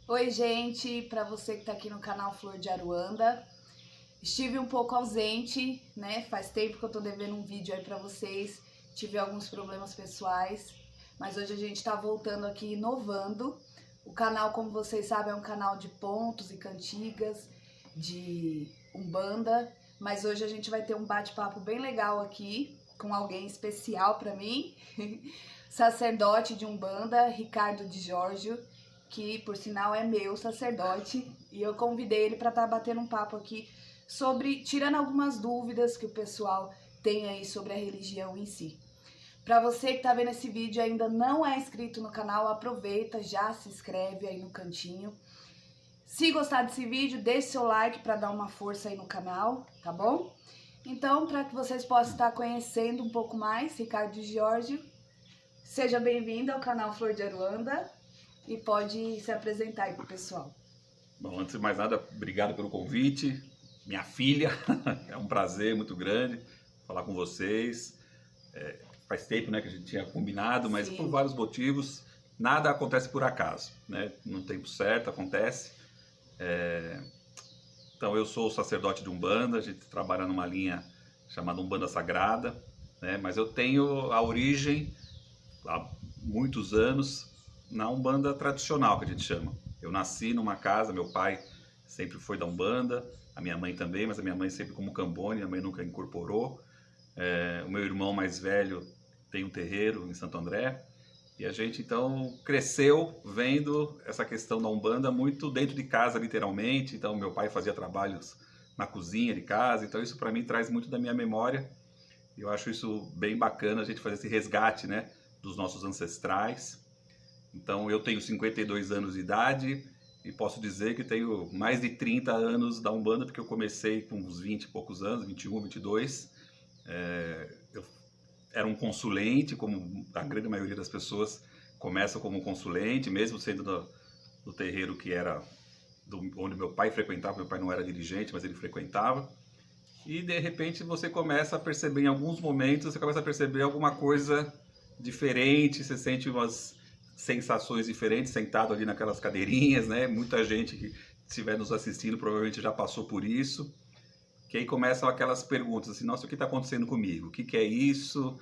Oi, gente, para você que está aqui no canal Flor de Aruanda. Estive um pouco ausente, né? Faz tempo que eu tô devendo um vídeo aí para vocês. Tive alguns problemas pessoais, mas hoje a gente tá voltando aqui inovando. O canal, como vocês sabem, é um canal de pontos e cantigas, de umbanda, mas hoje a gente vai ter um bate-papo bem legal aqui com alguém especial para mim, sacerdote de umbanda, Ricardo de Giorgio, que por sinal é meu sacerdote, e eu convidei ele para estar batendo um papo aqui sobre, tirando algumas dúvidas que o pessoal tem aí sobre a religião em si. Para você que está vendo esse vídeo e ainda não é inscrito no canal, aproveita, já se inscreve aí no cantinho. Se gostar desse vídeo, deixe seu like para dar uma força aí no canal, tá bom? Então, para que vocês possam estar conhecendo um pouco mais, Ricardo de Giorgio, seja bem-vindo ao canal Flor de Aruanda e pode se apresentar aí pro pessoal. Bom, antes de mais nada, obrigado pelo convite, minha filha, é um prazer muito grande falar com vocês. Faz tempo, né, que a gente tinha combinado, mas por vários motivos, nada acontece por acaso, né? No tempo certo acontece. Então eu sou sacerdote de Umbanda, a gente trabalha numa linha chamada Umbanda Sagrada, né? Mas eu tenho a origem há muitos anos na Umbanda tradicional, que a gente chama. Eu nasci numa casa, meu pai sempre foi da Umbanda, a minha mãe também, mas a minha mãe sempre como Cambone, a mãe nunca incorporou. O meu irmão mais velho tem um terreiro em Santo André, e a gente então cresceu vendo essa questão da Umbanda muito dentro de casa, literalmente. Então meu pai fazia trabalhos na cozinha de casa, então isso para mim traz muito da minha memória. Eu acho isso bem bacana, a gente fazer esse resgate, né, dos nossos ancestrais. Então eu tenho 52 anos de idade e posso dizer que tenho mais de 30 anos da Umbanda, porque eu comecei com uns 20 e poucos anos, 21, 22. Eu era um consulente, como a grande maioria das pessoas começa como consulente, mesmo sendo do terreiro que era onde meu pai frequentava. Meu pai não era dirigente, mas ele frequentava. E de repente você começa a perceber, em alguns momentos, você começa a perceber alguma coisa diferente, você sente umas sensações diferentes sentado ali naquelas cadeirinhas, né? Muita gente que estiver nos assistindo provavelmente já passou por isso. Que aí começam aquelas perguntas assim: nossa, o que está acontecendo comigo? O que é isso?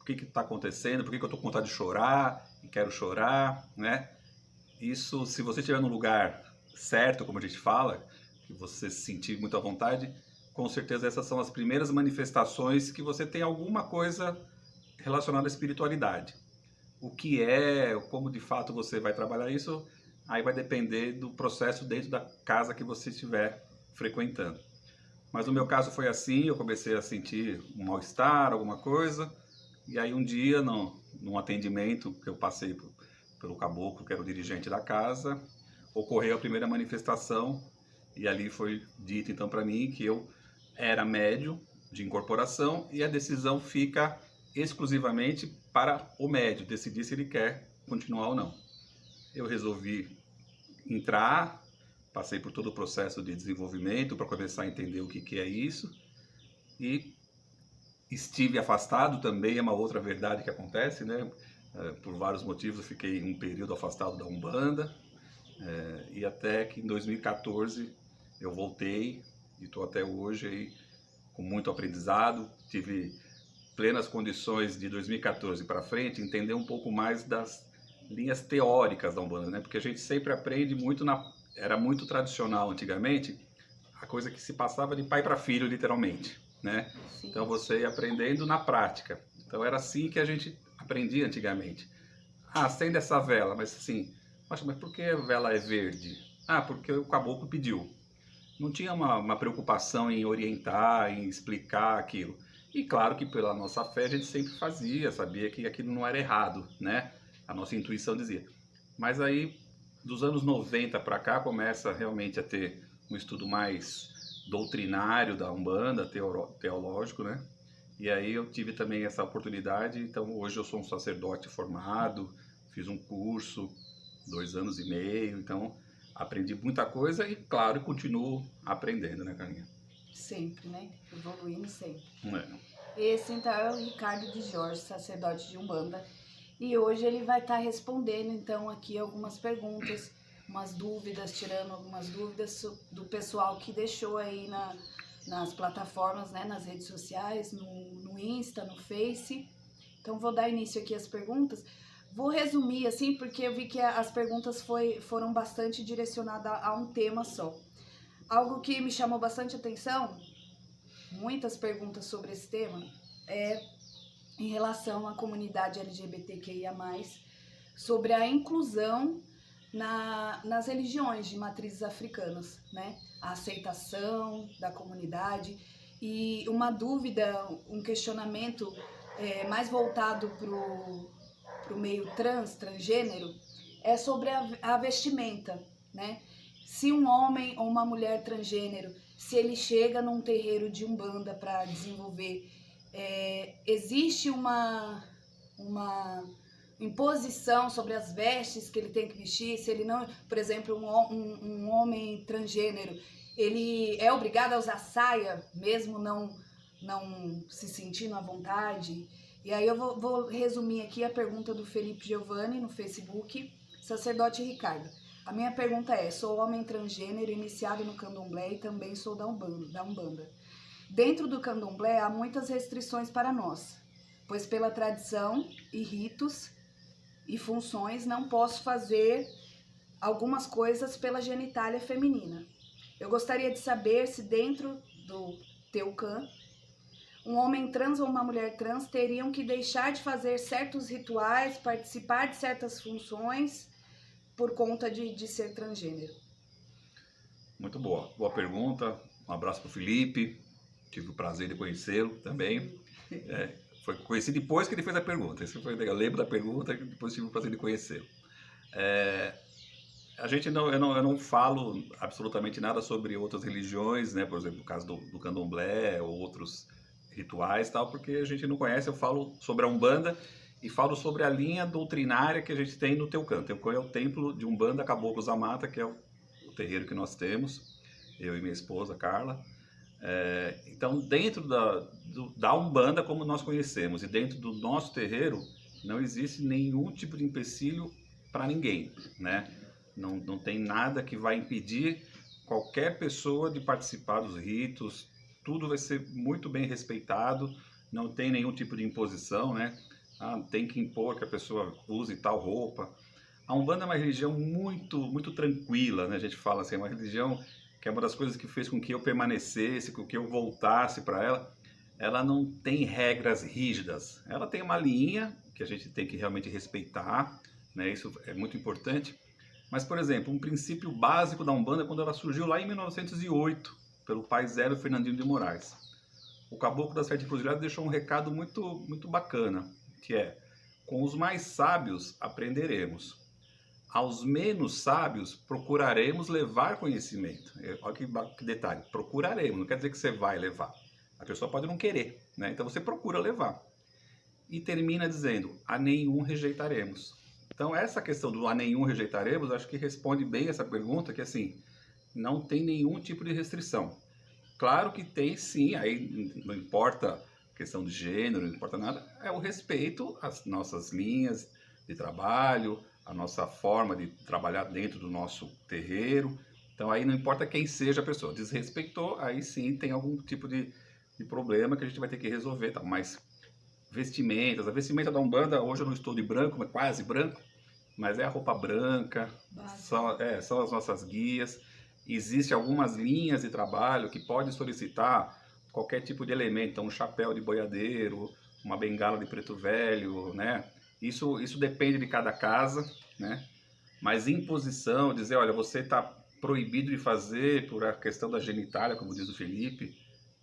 O que está acontecendo? Por que eu estou com vontade de chorar e quero chorar, né? Isso, se você estiver no lugar certo, como a gente fala, que você se sentir muito à vontade, com certeza essas são as primeiras manifestações que você tem alguma coisa relacionada à espiritualidade. O que é, como de fato você vai trabalhar isso, aí vai depender do processo dentro da casa que você estiver frequentando. Mas no meu caso foi assim, eu comecei a sentir um mal-estar, alguma coisa, e aí um dia, num atendimento que eu passei pelo caboclo, que era o dirigente da casa, ocorreu a primeira manifestação, e ali foi dito então para mim que eu era médium de incorporação, e a decisão fica exclusivamente para o médium decidir se ele quer continuar ou não. Eu resolvi entrar, passei por todo o processo de desenvolvimento para começar a entender o que é isso, e estive afastado também, é uma outra verdade que acontece, né? Por vários motivos eu fiquei um período afastado da Umbanda, e até que em 2014 eu voltei e estou até hoje aí com muito aprendizado. Tive plenas condições de 2014 para frente entender um pouco mais das linhas teóricas da Umbanda, né? Porque a gente sempre aprende muito era muito tradicional antigamente, a coisa que se passava de pai para filho, literalmente, né? Sim. Então você ia aprendendo na prática. Então era assim que a gente aprendia antigamente. Ah, acende essa vela, mas assim, mas por que a vela é verde? Ah, porque o caboclo pediu. Não tinha uma preocupação em orientar, em explicar aquilo. E claro que pela nossa fé a gente sempre fazia, sabia que aquilo não era errado, né? A nossa intuição dizia. Mas aí, dos anos 90 para cá, começa realmente a ter um estudo mais doutrinário da Umbanda, teológico, né? E aí eu tive também essa oportunidade, então hoje eu sou um sacerdote formado, fiz um curso, 2 anos e meio, então aprendi muita coisa e, claro, continuo aprendendo, né, Carlinha? Sempre, né? Evoluindo sempre. É. Esse, então, é o Ricardo de Giorgio, sacerdote de Umbanda. E hoje ele vai estar respondendo, então, aqui algumas perguntas umas dúvidas, tirando algumas dúvidas do pessoal que deixou aí nas plataformas, né, nas redes sociais, no Insta, no Face. Então vou dar início aqui às perguntas. Vou resumir assim, porque eu vi que as perguntas foram bastante direcionadas a um tema só. Algo que me chamou bastante atenção, muitas perguntas sobre esse tema, é em relação à comunidade LGBTQIA+, sobre a inclusão nas religiões de matrizes africanas, né? A aceitação da comunidade e uma dúvida, um questionamento mais voltado para o meio transgênero, é sobre a vestimenta, né? Se um homem ou uma mulher transgênero, se ele chega num terreiro de umbanda para desenvolver, existe uma imposição sobre as vestes que ele tem que vestir. Se ele não, por exemplo, um homem transgênero, ele é obrigado a usar saia, mesmo não se sentindo à vontade. E aí eu vou resumir aqui a pergunta do Felipe Giovanni no Facebook. Sacerdote Ricardo, a minha pergunta é: sou homem transgênero iniciado no candomblé e também sou da Umbanda. Dentro do candomblé há muitas restrições para nós, pois pela tradição e ritos e funções não posso fazer algumas coisas pela genitália feminina. Eu gostaria de saber se dentro do Teucan, um homem trans ou uma mulher trans teriam que deixar de fazer certos rituais, participar de certas funções por conta de ser transgênero. Muito boa pergunta. Um abraço para o Felipe, tive o prazer de conhecê-lo também. Foi conhecido depois que ele fez a pergunta. Isso foi, eu lembro da pergunta e depois tive o prazer de conhecê-lo. Eu não falo absolutamente nada sobre outras religiões, né? Por exemplo, no caso do candomblé ou outros rituais, tal, porque a gente não conhece. Eu falo sobre a Umbanda e falo sobre a linha doutrinária que a gente tem no Teucan. Teucan é o templo de Umbanda Caboclos da Mata, que é o terreiro que nós temos, eu e minha esposa, Carla. Então, dentro da Umbanda, como nós conhecemos, e dentro do nosso terreiro, não existe nenhum tipo de empecilho para ninguém, né? Não tem nada que vai impedir qualquer pessoa de participar dos ritos. Tudo vai ser muito bem respeitado, não tem nenhum tipo de imposição, né? Tem que impor que a pessoa use tal roupa. A Umbanda é uma religião muito, muito tranquila, né? A gente fala assim, é uma religião que é uma das coisas que fez com que eu permanecesse, com que eu voltasse para ela. Ela não tem regras rígidas, ela tem uma linha que a gente tem que realmente respeitar, né? Isso é muito importante. Mas, por exemplo, um princípio básico da Umbanda, quando ela surgiu lá em 1908, pelo pai Zélio Fernandino de Moraes. O Caboclo das Sete Encruzilhadas deixou um recado muito, muito bacana, que é: com os mais sábios aprenderemos, aos menos sábios procuraremos levar conhecimento. Olha que detalhe, procuraremos, não quer dizer que você vai levar. A pessoa pode não querer, né? Então você procura levar. E termina dizendo: a nenhum rejeitaremos. Então essa questão do a nenhum rejeitaremos, acho que responde bem essa pergunta, que assim, não tem nenhum tipo de restrição. Claro que tem sim, aí não importa questão de gênero, não importa nada, é o respeito às nossas linhas de trabalho, a nossa forma de trabalhar dentro do nosso terreiro. Então aí não importa quem seja a pessoa, desrespeitou, aí sim tem algum tipo de problema que a gente vai ter que resolver, tá? Mas vestimentas, a vestimenta da Umbanda, hoje eu não estou de branco, mas quase branco, mas é a roupa branca, são as nossas guias. Existem algumas linhas de trabalho que podem solicitar qualquer tipo de elemento, então um chapéu de boiadeiro, uma bengala de preto velho, né? Isso depende de cada casa, né? Mas imposição, dizer, olha, você está proibido de fazer por a questão da genitália, como diz o Felipe,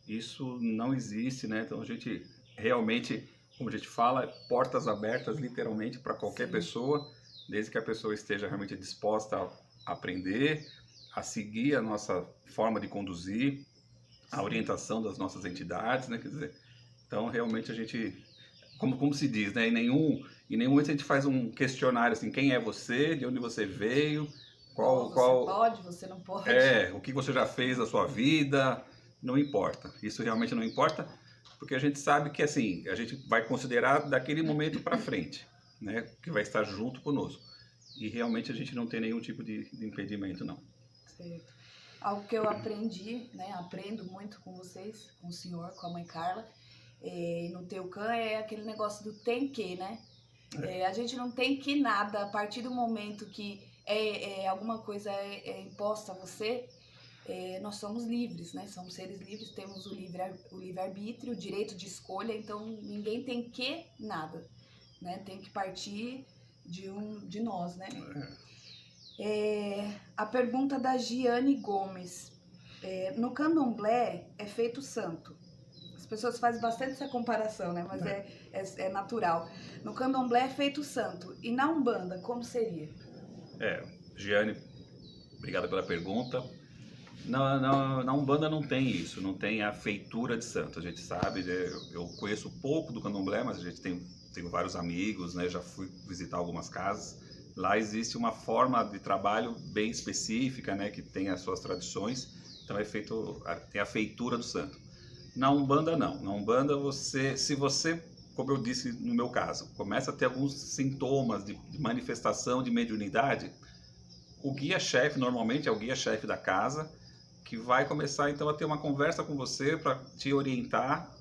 isso não existe, né? Então a gente realmente, como a gente fala, portas abertas literalmente para qualquer pessoa, desde que a pessoa esteja realmente disposta a aprender, a seguir a nossa forma de conduzir, a orientação das nossas entidades, né? Quer dizer, então realmente a gente, como se diz, né? Em nenhum momento a gente faz um questionário assim: quem é você, de onde você veio, Você pode, você não pode. O que você já fez na sua vida, não importa. Isso realmente não importa, porque a gente sabe que assim, a gente vai considerar daquele momento para frente, né? Que vai estar junto conosco. e realmente a gente não tem nenhum tipo de impedimento, não. Certo. Algo que eu aprendi, né? Aprendo muito com vocês, com o senhor, com a mãe Carla, no Teucan, é aquele negócio do tem que, né? A gente não tem que nada a partir do momento que alguma coisa é imposta a você. Nós somos livres, né? Somos seres livres, temos o livre-arbítrio, o direito de escolha, então ninguém tem que nada, né? Tem que partir de nós, né? A pergunta da Giane Gomes. No candomblé é feito santo. As pessoas fazem bastante essa comparação, né? Mas é natural. No candomblé é feito santo. E na Umbanda, como seria? Giane, obrigado pela pergunta. Na Umbanda não tem isso, não tem a feitura de santo. A gente sabe, eu conheço pouco do candomblé, mas a gente tenho vários amigos, né? Já fui visitar algumas casas. Lá existe uma forma de trabalho bem específica, né? Que tem as suas tradições. Então tem a feitura do santo. Na Umbanda não. Na Umbanda se você, como eu disse no meu caso, começa a ter alguns sintomas de manifestação de mediunidade, o guia-chefe normalmente é o guia-chefe da casa, que vai começar então a ter uma conversa com você para te orientar,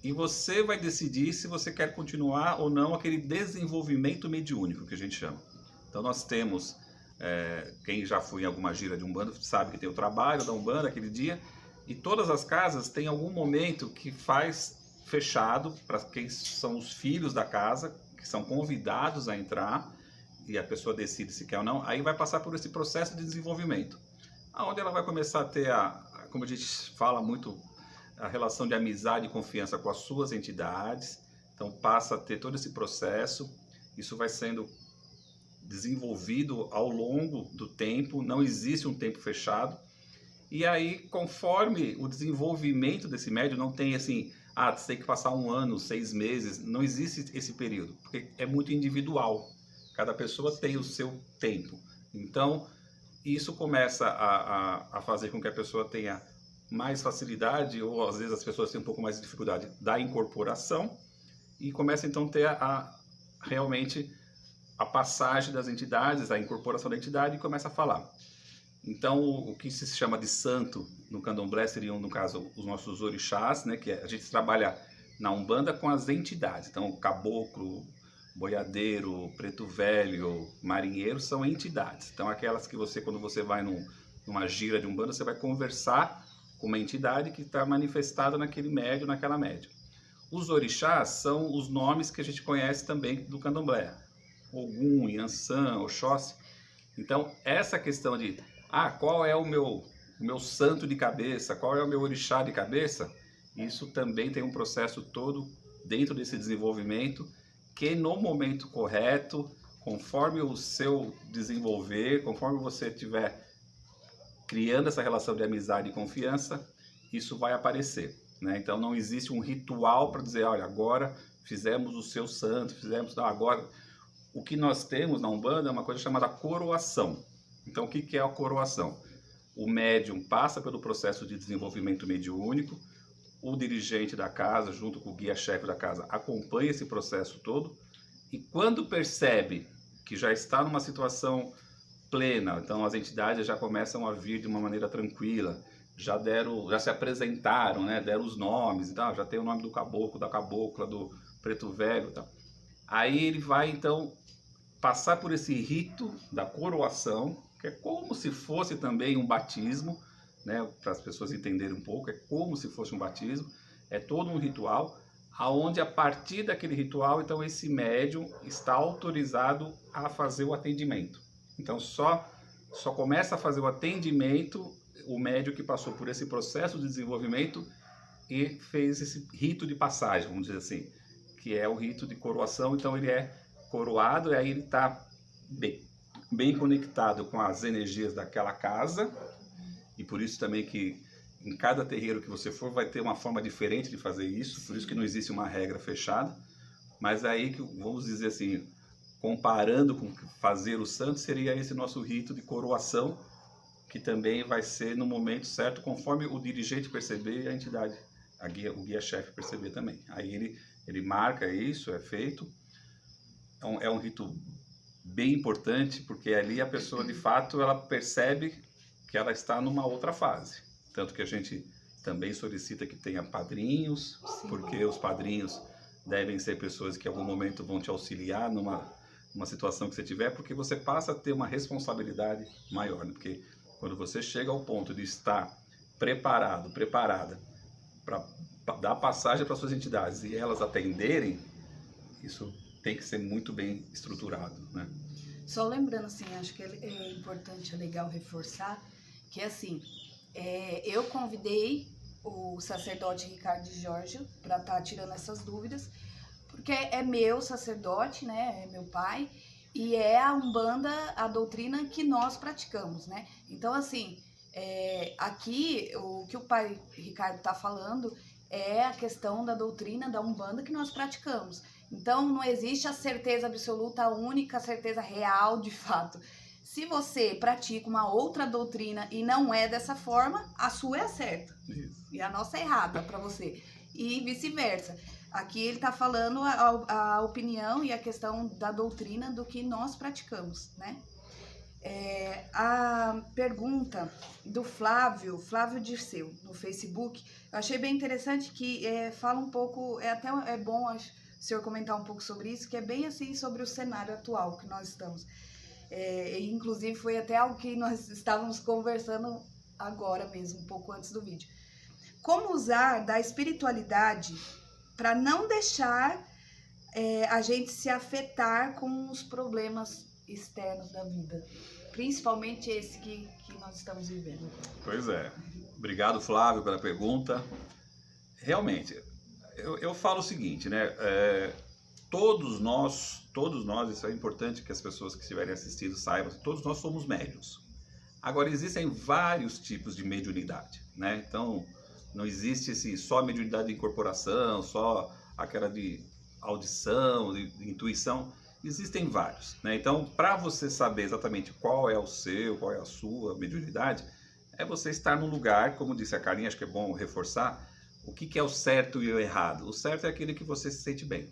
e você vai decidir se você quer continuar ou não aquele desenvolvimento mediúnico que a gente chama. Então nós temos, quem já foi em alguma gira de Umbanda sabe que tem o trabalho da Umbanda aquele dia, e todas as casas têm algum momento que faz fechado para quem são os filhos da casa, que são convidados a entrar, e a pessoa decide se quer ou não, aí vai passar por esse processo de desenvolvimento, onde ela vai começar a ter, como a gente fala muito, a relação de amizade e confiança com as suas entidades. Então passa a ter todo esse processo, isso vai sendo desenvolvido ao longo do tempo, não existe um tempo fechado. E aí, conforme o desenvolvimento desse médium, não tem assim, você tem que passar 1 ano, 6 meses, não existe esse período, porque é muito individual. Cada pessoa tem o seu tempo. Então, isso começa a fazer com que a pessoa tenha mais facilidade, ou às vezes as pessoas têm um pouco mais de dificuldade da incorporação, e começa então a ter realmente a passagem das entidades, a incorporação da entidade, e começa a falar. Então, o que se chama de santo no candomblé seriam, no caso, os nossos orixás, né, que a gente trabalha na Umbanda com as entidades. Então, caboclo, boiadeiro, preto velho, marinheiro são entidades. Então, aquelas que você, quando você vai numa gira de Umbanda, você vai conversar com uma entidade que está manifestada naquele médium, naquela médium. Os orixás são os nomes que a gente conhece também do candomblé. Ogum, Yansan, Oxóssi. Então, essa questão de qual é o meu santo de cabeça, qual é o meu orixá de cabeça, isso também tem um processo todo dentro desse desenvolvimento, que no momento correto, conforme o seu desenvolver, conforme você estiver criando essa relação de amizade e confiança, isso vai aparecer, né? Então não existe um ritual para dizer, olha, agora fizemos o seu santo, não, agora... O que nós temos na Umbanda é uma coisa chamada coroação. Então, o que é a coroação? O médium passa pelo processo de desenvolvimento mediúnico, o dirigente da casa, junto com o guia-chefe da casa, acompanha esse processo todo, e quando percebe que já está numa situação plena, então as entidades já começam a vir de uma maneira tranquila, já se apresentaram, né? Deram os nomes, então, já tem o nome do caboclo, da cabocla, do preto velho, tá? Aí ele vai então passar por esse rito da coroação, que é como se fosse também um batismo, né? Para as pessoas entenderem um pouco, é como se fosse um batismo, é todo um ritual, aonde a partir daquele ritual, então esse médium está autorizado a fazer o atendimento. Então só começa a fazer o atendimento o médium que passou por esse processo de desenvolvimento e fez esse rito de passagem, vamos dizer assim, que é o rito de coroação. Então ele é coroado e aí ele está bem conectado com as energias daquela casa, e por isso também que em cada terreiro que você for vai ter uma forma diferente de fazer isso, por isso que não existe uma regra fechada, mas aí que vamos dizer assim, comparando com fazer o santo, seria esse nosso rito de coroação, que também vai ser no momento certo, conforme o dirigente perceber e a entidade, o guia-chefe perceber também. Aí ele marca isso, é feito. Então é um rito bem importante, porque ali a pessoa, de fato, ela percebe que ela está numa outra fase. Tanto que a gente também solicita que tenha padrinhos, Sim. porque os padrinhos devem ser pessoas que em algum momento vão te auxiliar numa situação que você tiver, porque você passa a ter uma responsabilidade maior, né? Porque quando você chega ao ponto de estar preparado, preparada para dar passagem para suas entidades e elas atenderem, isso tem que ser muito bem estruturado, né? Só lembrando, assim, acho que é importante, é legal reforçar, que assim, eu convidei o sacerdote Ricardo de Giorgio para estar tirando essas dúvidas, porque é meu sacerdote, né, é meu pai, e é a Umbanda, a doutrina que nós praticamos, né? Então, assim, aqui, o que o pai Ricardo está falando é a questão da doutrina da Umbanda que nós praticamos. Então, não existe a certeza absoluta, a única certeza real de fato. Se você pratica uma outra doutrina e não é dessa forma, a sua é a certa. Isso. E a nossa é errada para você. E vice-versa. Aqui ele está falando a opinião e a questão da doutrina do que nós praticamos, né? A pergunta do Flávio Dirceu, no Facebook, eu achei bem interessante que fala um pouco, até bom o senhor comentar um pouco sobre isso, que é bem assim sobre o cenário atual que nós estamos. Inclusive foi até algo que nós estávamos conversando agora mesmo, um pouco antes do vídeo. Como usar da espiritualidade para não deixar a gente se afetar com os problemas externos da vida, principalmente esse que nós estamos vivendo? Pois é. Obrigado, Flávio, pela pergunta. Realmente, eu falo o seguinte, né? Todos nós, isso é importante que as pessoas que estiverem assistindo saibam, todos nós somos médiuns. Agora, existem vários tipos de mediunidade, né? Então, não existe só a mediunidade de incorporação, só aquela de audição, de intuição. Existem vários, né? Então, para você saber exatamente qual é a sua mediunidade, é você estar num lugar, como disse a Carlinha, acho que é bom reforçar, o que é o certo e o errado. O certo é aquele que você se sente bem.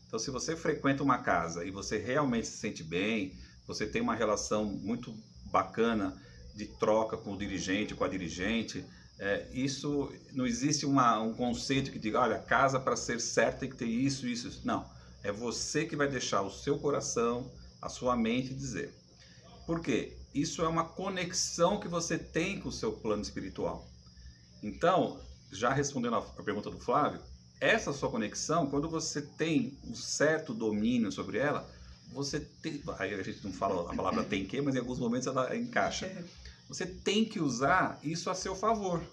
Então, se você frequenta uma casa e você realmente se sente bem, você tem uma relação muito bacana de troca com o dirigente, com a dirigente, isso não existe um conceito que diga, olha, casa para ser certa tem que ter isso, isso, isso. Não, é você que vai deixar o seu coração, a sua mente dizer. Por quê? Isso é uma conexão que você tem com o seu plano espiritual. Então, já respondendo a pergunta do Flávio, essa sua conexão, quando você tem um certo domínio sobre ela, você tem, aí a gente não fala a palavra tem que, mas em alguns momentos ela encaixa. Você tem que usar isso a seu favor.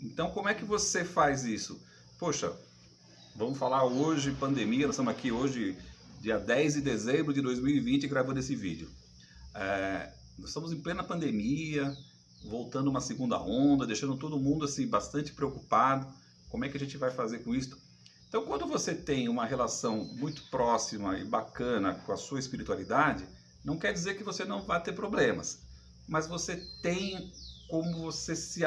Então, como é que você faz isso? Poxa, vamos falar hoje, pandemia, nós estamos aqui hoje, dia 10 de dezembro de 2020, gravando esse vídeo. Nós estamos em plena pandemia, voltando uma segunda onda, deixando todo mundo assim, bastante preocupado. Como é que a gente vai fazer com isso? Então, quando você tem uma relação muito próxima e bacana com a sua espiritualidade, não quer dizer que você não vai ter problemas, mas você tem como você se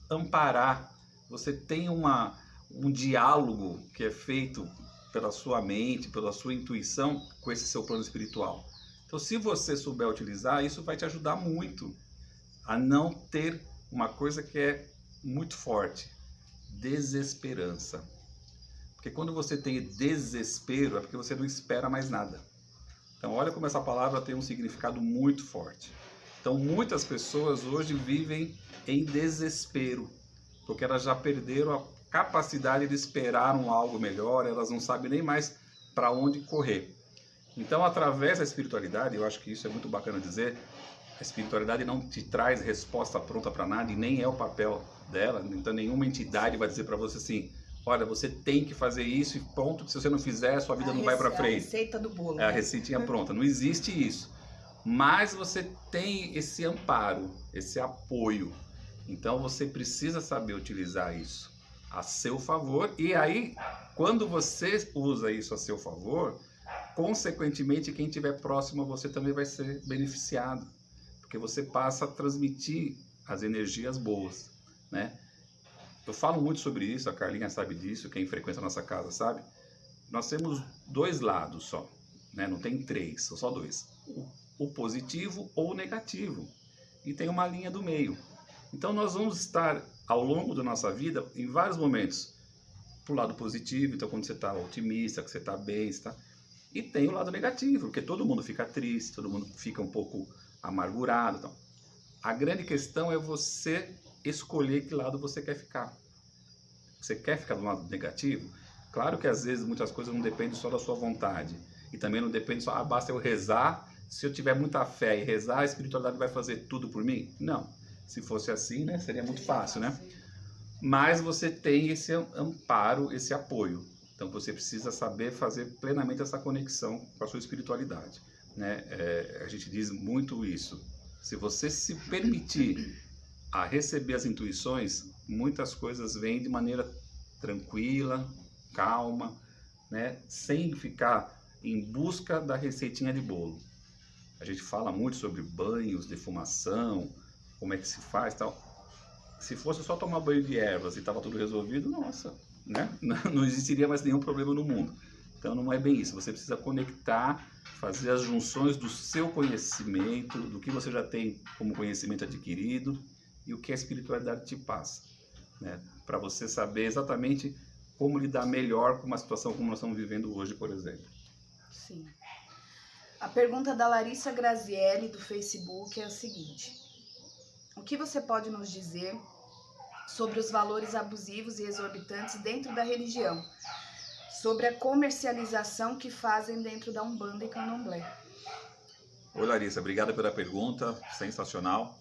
amparar, você tem um diálogo que é feito pela sua mente, pela sua intuição com esse seu plano espiritual. Então, se você souber utilizar, isso vai te ajudar muito a não ter uma coisa que é muito forte, desesperança. Porque quando você tem desespero, é porque você não espera mais nada. Então, olha como essa palavra tem um significado muito forte. Então, muitas pessoas hoje vivem em desespero, porque elas já perderam a capacidade de esperar algo melhor, elas não sabem nem mais para onde correr. Então, através da espiritualidade, eu acho que isso é muito bacana dizer, a espiritualidade não te traz resposta pronta para nada e nem é o papel dela. Então, nenhuma entidade vai dizer para você assim, olha, você tem que fazer isso e ponto, se você não fizer, sua vida não vai para frente. A receita do bolo. É a receitinha pronta, não existe isso. Mas você tem esse amparo, esse apoio. Então, você precisa saber utilizar isso a seu favor. E aí, quando você usa isso a seu favor, consequentemente, quem estiver próximo a você também vai ser beneficiado. Porque você passa a transmitir as energias boas, né? Eu falo muito sobre isso, a Carlinha sabe disso, quem frequenta a nossa casa sabe. Nós temos dois lados só, né? Não tem três, são só dois. o positivo ou o negativo. E tem uma linha do meio. Então nós vamos estar ao longo da nossa vida, em vários momentos, pro lado positivo, então quando você está otimista, que você está bem, está... E tem o lado negativo, porque todo mundo fica triste, todo mundo fica um pouco amargurado. Então. A grande questão é você escolher que lado você quer ficar. Você quer ficar do lado negativo? Claro que às vezes muitas coisas não dependem só da sua vontade. E também não depende só, basta eu rezar, se eu tiver muita fé e rezar, a espiritualidade vai fazer tudo por mim? Não. Se fosse assim, né, seria muito fácil, né? Mas você tem esse amparo, esse apoio. Então você precisa saber fazer plenamente essa conexão com a sua espiritualidade, né? A gente diz muito isso. Se você se permitir a receber as intuições, muitas coisas vêm de maneira tranquila, calma, né? Sem ficar em busca da receitinha de bolo. A gente fala muito sobre banhos, defumação, como é que se faz, tal. Se fosse só tomar banho de ervas e estava tudo resolvido, nossa, né? Não existiria mais nenhum problema no mundo. Então não é bem isso. Você precisa conectar, fazer as junções do seu conhecimento, do que você já tem como conhecimento adquirido e o que a espiritualidade te passa, né? Para você saber exatamente como lidar melhor com uma situação como nós estamos vivendo hoje, por exemplo. Sim. A pergunta da Larissa Grazielli, do Facebook, é a seguinte: o que você pode nos dizer sobre os valores abusivos e exorbitantes dentro da religião? Sobre a comercialização que fazem dentro da Umbanda e Candomblé? Oi, Larissa, obrigado pela pergunta, sensacional.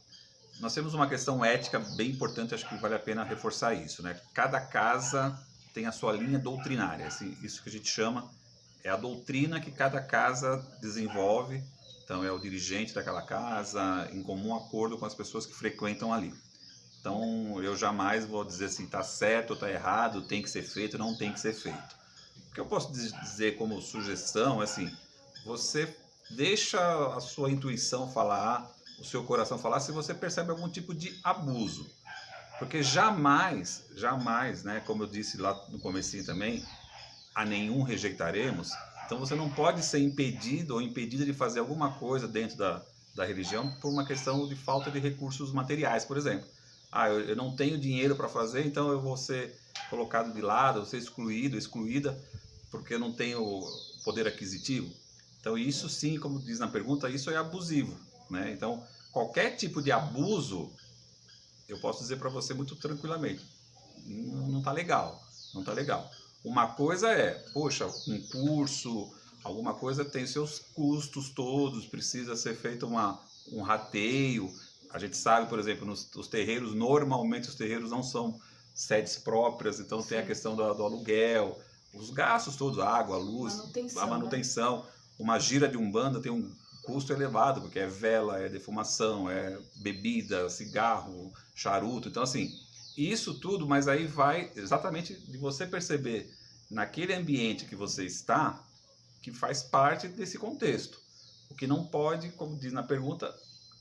Nós temos uma questão ética bem importante, acho que vale a pena reforçar isso, né? Cada casa tem a sua linha doutrinária, assim, isso que a gente chama é a doutrina que cada casa desenvolve. Então é o dirigente daquela casa, em comum acordo com as pessoas que frequentam ali. Então eu jamais vou dizer assim, está certo ou está errado, tem que ser feito ou não tem que ser feito. O que eu posso dizer como sugestão é assim, você deixa a sua intuição falar, o seu coração falar, se você percebe algum tipo de abuso. Porque jamais, né, como eu disse lá no comecinho também, a nenhum rejeitaremos. Então você não pode ser impedido ou impedida de fazer alguma coisa dentro da religião por uma questão de falta de recursos materiais, por exemplo. Eu não tenho dinheiro para fazer, então eu vou ser colocado de lado, vou ser excluído, excluída, porque eu não tenho poder aquisitivo. Então isso sim, como diz na pergunta, isso é abusivo, né? Então qualquer tipo de abuso, eu posso dizer para você muito tranquilamente, não está legal, não está legal. Uma coisa é, poxa, um curso, alguma coisa tem seus custos todos, precisa ser feito um rateio. A gente sabe, por exemplo, nos terreiros, normalmente os terreiros não são sedes próprias, então tem a questão do aluguel, os gastos todos, água, luz, a manutenção. Né? Uma gira de umbanda tem um custo elevado, porque é vela, é defumação, é bebida, cigarro, charuto. Então, assim, isso tudo, mas aí vai exatamente de você perceber naquele ambiente que você está, que faz parte desse contexto. O que não pode, como diz na pergunta,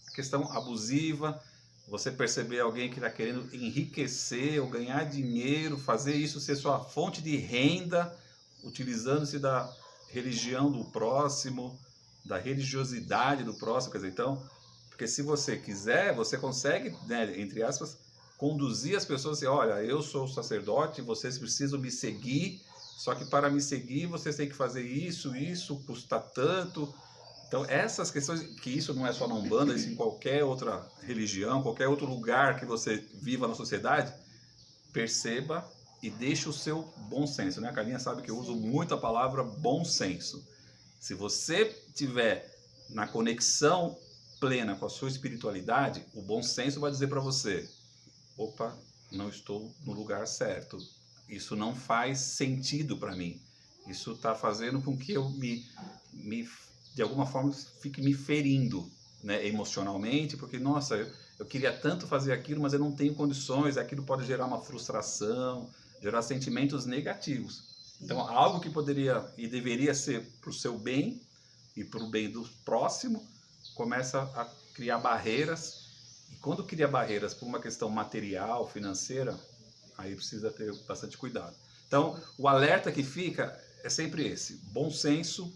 a questão abusiva, você perceber alguém que está querendo enriquecer ou ganhar dinheiro, fazer isso ser sua fonte de renda, utilizando-se da religião do próximo, da religiosidade do próximo, quer dizer, então, porque se você quiser, você consegue, né, entre aspas, conduzir as pessoas assim, olha, eu sou sacerdote, vocês precisam me seguir, só que para me seguir vocês têm que fazer isso custa tanto. Então essas questões, que isso não é só na Umbanda, isso em qualquer outra religião, qualquer outro lugar que você viva na sociedade, perceba e deixe o seu bom senso, né? A Carlinha sabe que eu uso muito a palavra bom senso. Se você tiver na conexão plena com a sua espiritualidade, o bom senso vai dizer para você, opa, não estou no lugar certo. Isso não faz sentido para mim. Isso está fazendo com que eu de alguma forma, fique me ferindo, né, emocionalmente, porque, nossa, eu queria tanto fazer aquilo, mas eu não tenho condições, aquilo pode gerar uma frustração, gerar sentimentos negativos. Então, algo que poderia e deveria ser para o seu bem e para o bem do próximo, começa a criar barreiras. E quando cria barreiras por uma questão material, financeira, aí precisa ter bastante cuidado. Então, o alerta que fica é sempre esse: bom senso,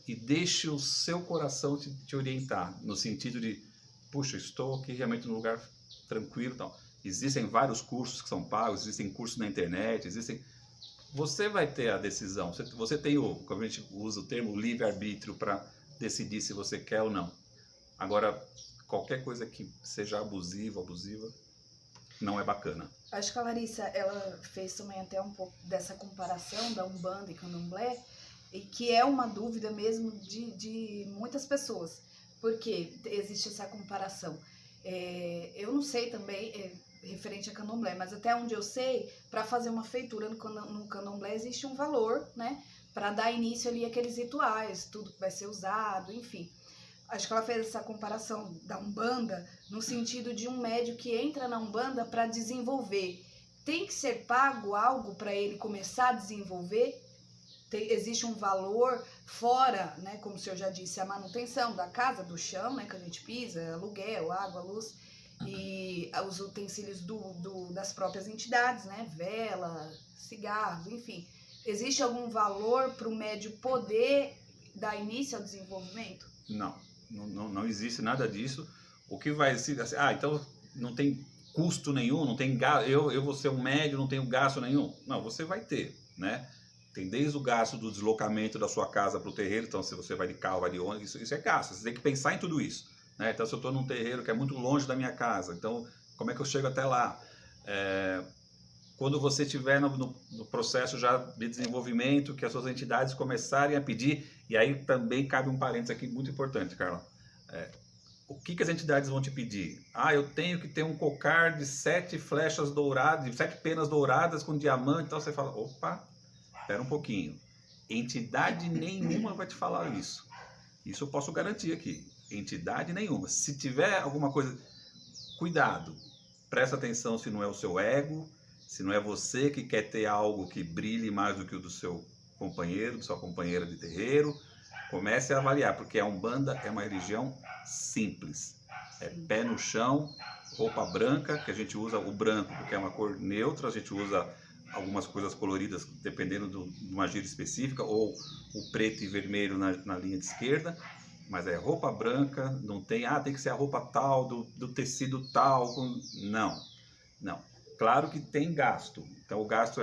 e deixe o seu coração te orientar, no sentido de, puxa, estou aqui realmente num lugar tranquilo e tal. Existem vários cursos que são pagos, existem cursos na internet, Você vai ter a decisão, você tem como a gente usa o termo livre-arbítrio para decidir se você quer ou não. Agora, qualquer coisa que seja abusiva, não é bacana. Acho que a Larissa, ela fez também até um pouco dessa comparação da Umbanda e Candomblé, e que é uma dúvida mesmo de muitas pessoas, porque existe essa comparação. Eu não sei também, referente a Candomblé, mas até onde eu sei, para fazer uma feitura no Candomblé existe um valor, né, para dar início ali àqueles rituais, tudo que vai ser usado, enfim. Acho que ela fez essa comparação da Umbanda no sentido de um médium que entra na Umbanda para desenvolver. Tem que ser pago algo para ele começar a desenvolver? Existe um valor fora, né, como o senhor já disse, a manutenção da casa, do chão, né, que a gente pisa, aluguel, água, luz, e os utensílios das próprias entidades, né, vela, cigarros, enfim. Existe algum valor para o médium poder dar início ao desenvolvimento? Não existe nada disso. O que vai ser assim, então não tem custo nenhum, não tem gasto, eu vou ser um médium, não tenho gasto nenhum. Não, você vai ter, né? Tem desde o gasto do deslocamento da sua casa para o terreiro, então se você vai de carro, vai de ônibus, isso é gasto, você tem que pensar em tudo isso, né? Então se eu estou num terreiro que é muito longe da minha casa, então como é que eu chego até lá? Quando você estiver no processo já de desenvolvimento, que as suas entidades começarem a pedir, e aí também cabe um parênteses aqui muito importante, Carla. O que as entidades vão te pedir? Eu tenho que ter um cocar de 7 flechas douradas, de 7 penas douradas com diamante. Então você fala, opa, espera um pouquinho. Entidade nenhuma vai te falar isso. Isso eu posso garantir aqui. Entidade nenhuma. Se tiver alguma coisa, cuidado. Presta atenção se não é o seu ego, se não é você que quer ter algo que brilhe mais do que o do seu companheiro, da sua companheira de terreiro. Comece a avaliar, porque a Umbanda é uma religião simples. É pé no chão, roupa branca, que a gente usa o branco porque é uma cor neutra, a gente usa algumas coisas coloridas dependendo de uma gíria específica, ou o preto e vermelho na linha de esquerda, mas é roupa branca, não tem, tem que ser a roupa tal, do tecido tal, não. Claro que tem gasto, então o gasto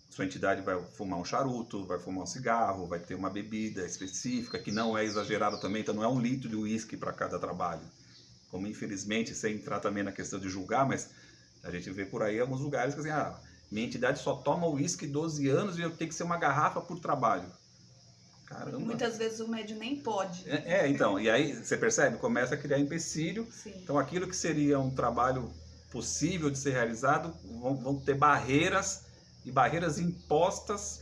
sua entidade vai fumar um charuto, vai fumar um cigarro, vai ter uma bebida específica, que não é exagerado também, então não é 1 litro de uísque para cada trabalho. Como infelizmente, sem entrar também na questão de julgar, mas a gente vê por aí alguns lugares que assim, minha entidade só toma uísque 12 anos e eu tenho que ser uma garrafa por trabalho. Caramba. Muitas vezes o médium nem pode. Então, e aí você percebe? Começa a criar empecilho. Sim. Então aquilo que seria um trabalho possível de ser realizado, vão ter barreiras, e barreiras impostas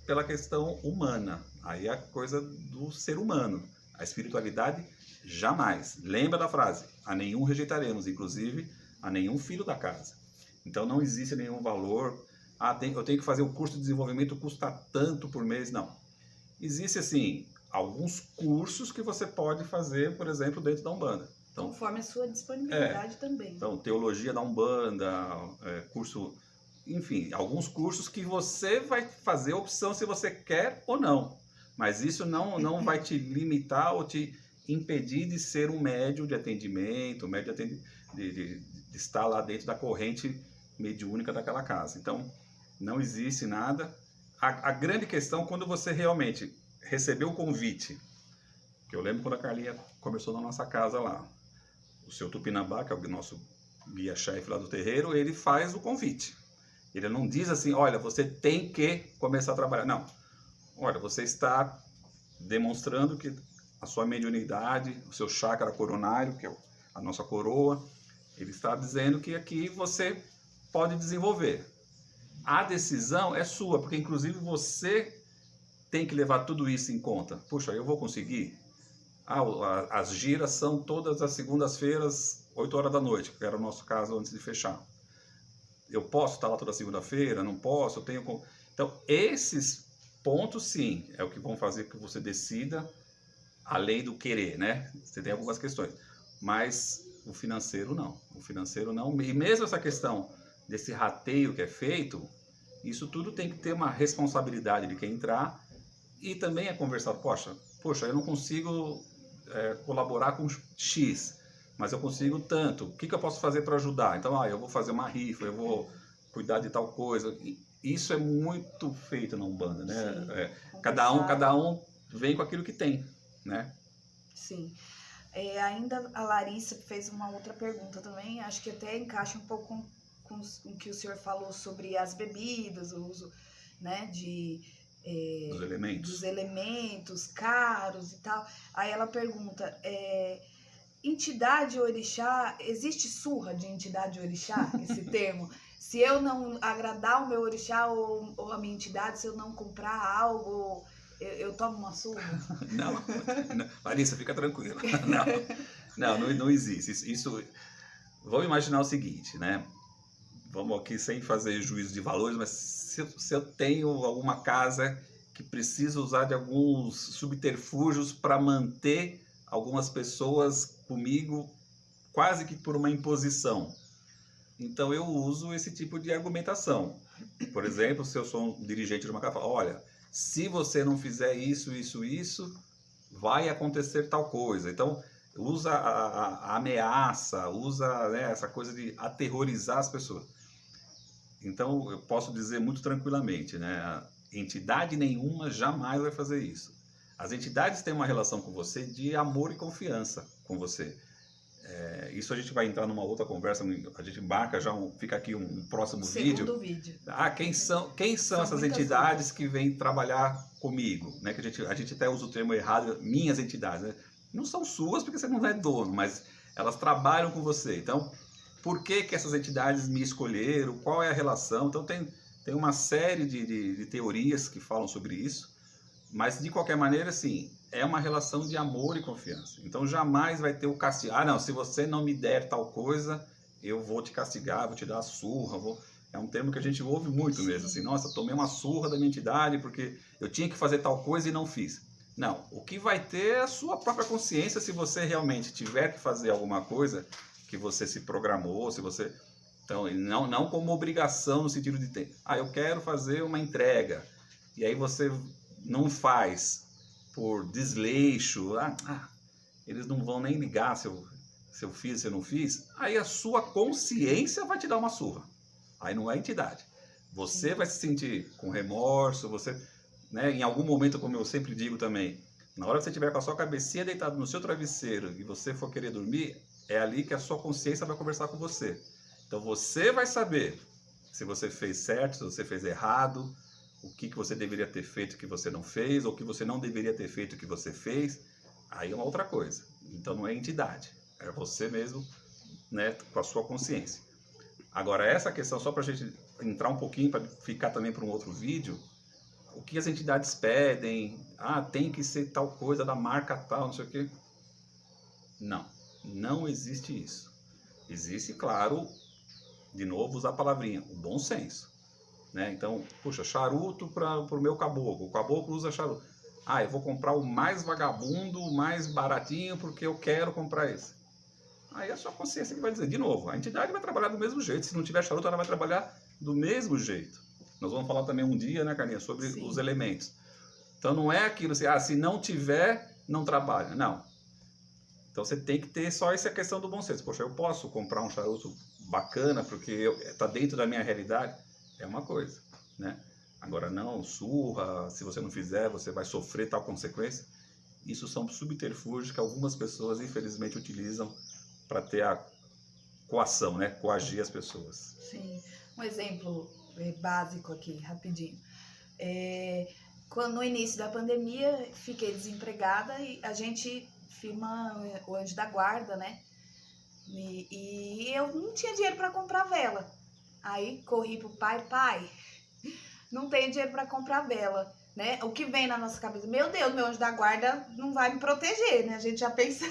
pela questão humana. Aí é a coisa do ser humano. A espiritualidade, jamais. Lembra da frase, a nenhum rejeitaremos, inclusive a nenhum filho da casa. Então não existe nenhum valor, eu tenho que fazer o curso de desenvolvimento, custa tanto por mês, não. Existe, assim, alguns cursos que você pode fazer, por exemplo, dentro da Umbanda. Então, conforme a sua disponibilidade também. Então, teologia da Umbanda, curso... Enfim, alguns cursos que você vai fazer a opção se você quer ou não. Mas isso não vai te limitar ou te impedir de ser um médium de atendimento, de estar lá dentro da corrente mediúnica daquela casa. Então, não existe nada. A grande questão, quando você realmente recebeu o convite, que eu lembro quando a Carlinha começou na nossa casa lá, o seu Tupinambá, que é o nosso guia-chefe lá do terreiro, ele faz o convite. Ele não diz assim, olha, você tem que começar a trabalhar. Não. Olha, você está demonstrando que a sua mediunidade, o seu chakra coronário, que é a nossa coroa, ele está dizendo que aqui você pode desenvolver. A decisão é sua, porque inclusive você tem que levar tudo isso em conta. Puxa, eu vou conseguir? As giras são todas as segundas-feiras, 8 horas da noite, que era o nosso caso antes de fechar. Eu posso estar lá toda segunda-feira? Não posso? Eu tenho... Então, esses pontos, sim, é o que vão fazer que você decida, além do querer, né? Você tem algumas questões. Mas o financeiro, não. O financeiro, não. E mesmo essa questão desse rateio que é feito, isso tudo tem que ter uma responsabilidade de quem entrar, e também é conversar, poxa, poxa, eu não consigo colaborar com X, mas eu consigo tanto. O que eu posso fazer para ajudar? Então, eu vou fazer uma rifa, eu vou cuidar de tal coisa. Isso é muito feito na Umbanda, né? Cada um vem com aquilo que tem, né? Sim. Ainda a Larissa fez uma outra pergunta também, acho que até encaixa um pouco com o que o senhor falou sobre as bebidas, o uso, né, dos elementos caros e tal. Aí ela pergunta, entidade orixá, existe surra de entidade orixá, esse termo? Se eu não agradar o meu orixá ou a minha entidade, se eu não comprar algo, eu tomo uma surra? Não, Larissa, fica tranquila. Não existe. Isso, vamos imaginar o seguinte, né? Vamos aqui sem fazer juízo de valores, mas se eu tenho alguma casa que precisa usar de alguns subterfúgios para manter algumas pessoas comigo quase que por uma imposição, então eu uso esse tipo de argumentação. Por exemplo, se eu sou um dirigente de uma casa, olha, se você não fizer isso, vai acontecer tal coisa. Então, usa a ameaça, usa, né, essa coisa de aterrorizar as pessoas. Então, eu posso dizer muito tranquilamente, né, entidade nenhuma jamais vai fazer isso. As entidades têm uma relação com você de amor e confiança com você. Isso a gente vai entrar numa outra conversa, a gente embarca já, fica aqui um próximo vídeo. Quem são essas entidades que vêm trabalhar comigo? Né? Que a gente até usa o termo errado, minhas entidades. Né? Não são suas porque você não é dono, mas elas trabalham com você. Então, por que essas entidades me escolheram? Qual é a relação? Então, tem uma série de teorias que falam sobre isso, mas de qualquer maneira, assim, é uma relação de amor e confiança. Então jamais vai ter o castigo. Não, se você não me der tal coisa, eu vou te castigar, vou te dar a surra. É um termo que a gente ouve muito mesmo, assim, nossa, tomei uma surra da minha entidade porque eu tinha que fazer tal coisa e não fiz. Não, o que vai ter é a sua própria consciência se você realmente tiver que fazer alguma coisa que você se programou, se você... Então, não como obrigação no sentido de ter, eu quero fazer uma entrega, e aí você não faz por desleixo, eles não vão nem ligar se eu fiz, se eu não fiz, aí a sua consciência vai te dar uma surra. Aí não é entidade. Você vai se sentir com remorso, você, né, em algum momento, como eu sempre digo também, na hora que você estiver com a sua cabecinha deitada no seu travesseiro e você for querer dormir, é ali que a sua consciência vai conversar com você. Então você vai saber se você fez certo, se você fez errado, o que você deveria ter feito que você não fez, ou o que você não deveria ter feito que você fez, aí é uma outra coisa. Então não é entidade, é você mesmo, né, com a sua consciência. Agora, essa questão, só para a gente entrar um pouquinho, para ficar também para um outro vídeo, o que as entidades pedem, tem que ser tal coisa da marca tal, não sei o quê. Não existe isso. Existe, claro, de novo usar a palavrinha, o bom senso. Né? Então, puxa, charuto para o meu caboclo. O caboclo usa charuto. Eu vou comprar o mais vagabundo, o mais baratinho, porque eu quero comprar esse. Aí a sua consciência que vai dizer, de novo, a entidade vai trabalhar do mesmo jeito. Se não tiver charuto, ela vai trabalhar do mesmo jeito. Nós vamos falar também um dia, né, Carlinha, sobre os elementos. Então não é aquilo assim, se não tiver, não trabalha. Não. Então você tem que ter só essa questão do bom senso. Poxa, eu posso comprar um charuto bacana porque está dentro da minha realidade. É uma coisa, né? Agora não, surra, se você não fizer, você vai sofrer tal consequência. Isso são subterfúgios que algumas pessoas, infelizmente, utilizam para ter a coação, né? Coagir as pessoas. Sim. Um exemplo básico aqui, rapidinho. Quando no início da pandemia, fiquei desempregada e a gente firma o anjo da guarda, né? E eu não tinha dinheiro para comprar vela. Aí corri pro pai, não tenho dinheiro para comprar vela, né? O que vem na nossa cabeça? Meu Deus, meu anjo da guarda não vai me proteger, né? A gente já pensa.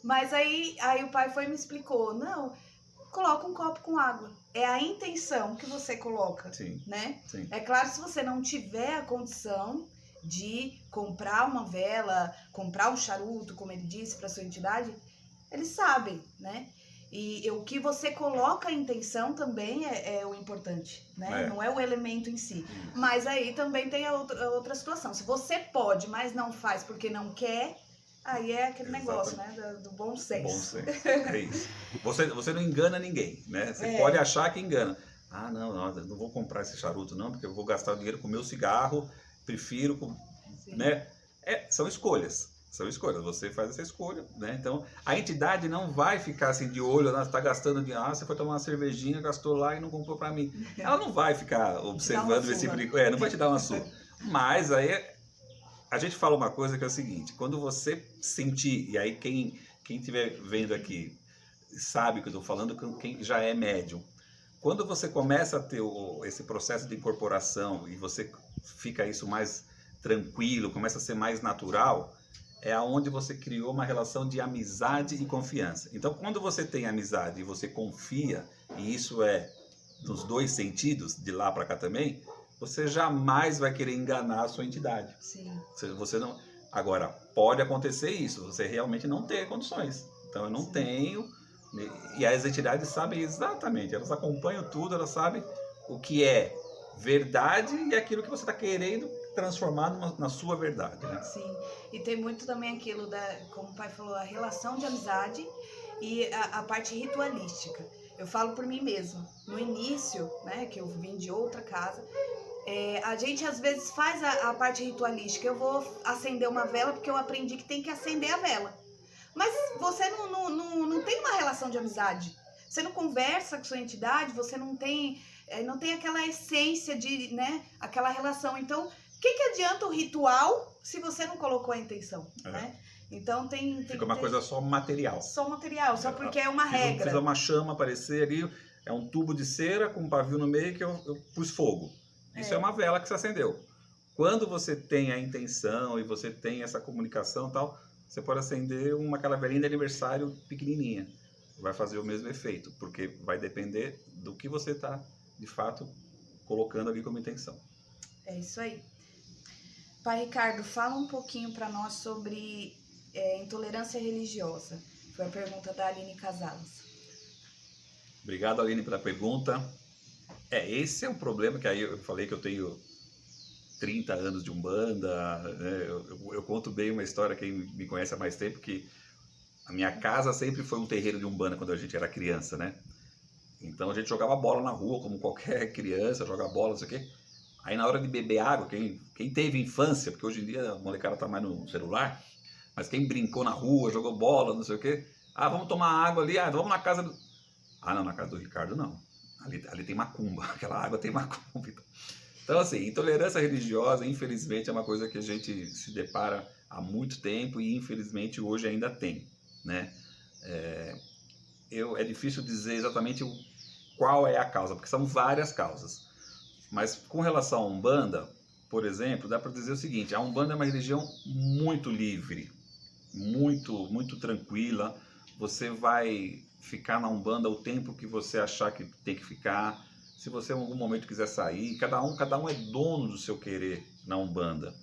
Mas aí o pai foi e me explicou, não, coloca um copo com água. É a intenção que você coloca, né? Sim. É claro, se você não tiver a condição de comprar uma vela, comprar um charuto, como ele disse, para sua entidade, eles sabem, né? E o que você coloca a intenção também é o importante, né? Não é o elemento em si. Mas aí também tem a outra situação. Se você pode, mas não faz porque não quer, aí é aquele negócio, né? Do bom senso. Bom senso, é isso. Você não engana ninguém, né? Você pode achar que engana. Ah, não vou comprar esse charuto não, porque eu vou gastar o dinheiro com o meu cigarro, prefiro, né? São escolhas. São escolhas, você faz essa escolha, né? Então, a entidade não vai ficar assim de olho, você está gastando dinheiro, você foi tomar uma cervejinha, gastou lá e não comprou para mim. Ela não vai ficar observando esse tipo de coisa, não vai te dar uma surra. Mas aí a gente fala uma coisa que é o seguinte, quando você sentir, e aí quem estiver vendo aqui sabe que eu estou falando, quem já é médium, quando você começa a ter esse processo de incorporação e você fica isso mais tranquilo, começa a ser mais natural, é aonde você criou uma relação de amizade e confiança. Então, quando você tem amizade e você confia, e isso é nos dois sentidos, de lá para cá também, você jamais vai querer enganar a sua entidade. Sim. Você não... Agora, pode acontecer isso, você realmente não ter condições. Então, eu não Sim. tenho... E as entidades sabem exatamente, elas acompanham tudo, elas sabem o que é verdade e aquilo que você está querendo transformar na sua verdade, né? Sim, e tem muito também aquilo como o pai falou, a relação de amizade e a parte ritualística. Eu falo por mim mesma, no início, né, que eu vim de outra casa, a gente às vezes faz a parte ritualística. Eu vou acender uma vela porque eu aprendi que tem que acender a vela. Mas você não tem uma relação de amizade. Você não conversa com sua entidade, você não tem aquela essência de, né, aquela relação. Então, o que adianta o ritual se você não colocou a intenção, né? Então fica uma coisa só material. Só material, só porque é uma regra. Fiz uma chama aparecer ali, é um tubo de cera com um pavio no meio que eu pus fogo. Isso é uma vela que se acendeu. Quando você tem a intenção e você tem essa comunicação e tal, você pode acender aquela velinha de aniversário pequenininha. Vai fazer o mesmo efeito, porque vai depender do que você está, de fato, colocando ali como intenção. É isso aí. Pai Ricardo, fala um pouquinho para nós sobre intolerância religiosa. Foi a pergunta da Aline Casalas. Obrigado, Aline, pela pergunta. Esse é um problema que aí eu falei que eu tenho 30 anos de Umbanda, né? Eu conto bem uma história, quem me conhece há mais tempo, que a minha casa sempre foi um terreiro de Umbanda quando a gente era criança, né? Então a gente jogava bola na rua, como qualquer criança, joga bola, não sei o quê. Aí na hora de beber água, quem teve infância, porque hoje em dia a molecada tá mais no celular, mas quem brincou na rua, jogou bola, não sei o quê. Ah, vamos tomar água ali, vamos na casa do... Ah, não, na casa do Ricardo não. Ali tem macumba, aquela água tem macumba. Então, assim, intolerância religiosa, infelizmente, é uma coisa que a gente se depara há muito tempo e, infelizmente, hoje ainda tem, né? É difícil dizer exatamente qual é a causa, porque são várias causas. Mas, com relação à Umbanda, por exemplo, dá para dizer o seguinte, a Umbanda é uma religião muito livre, muito, muito tranquila. Você vai ficar na Umbanda o tempo que você achar que tem que ficar. Se você em algum momento quiser sair, cada um é dono do seu querer na Umbanda.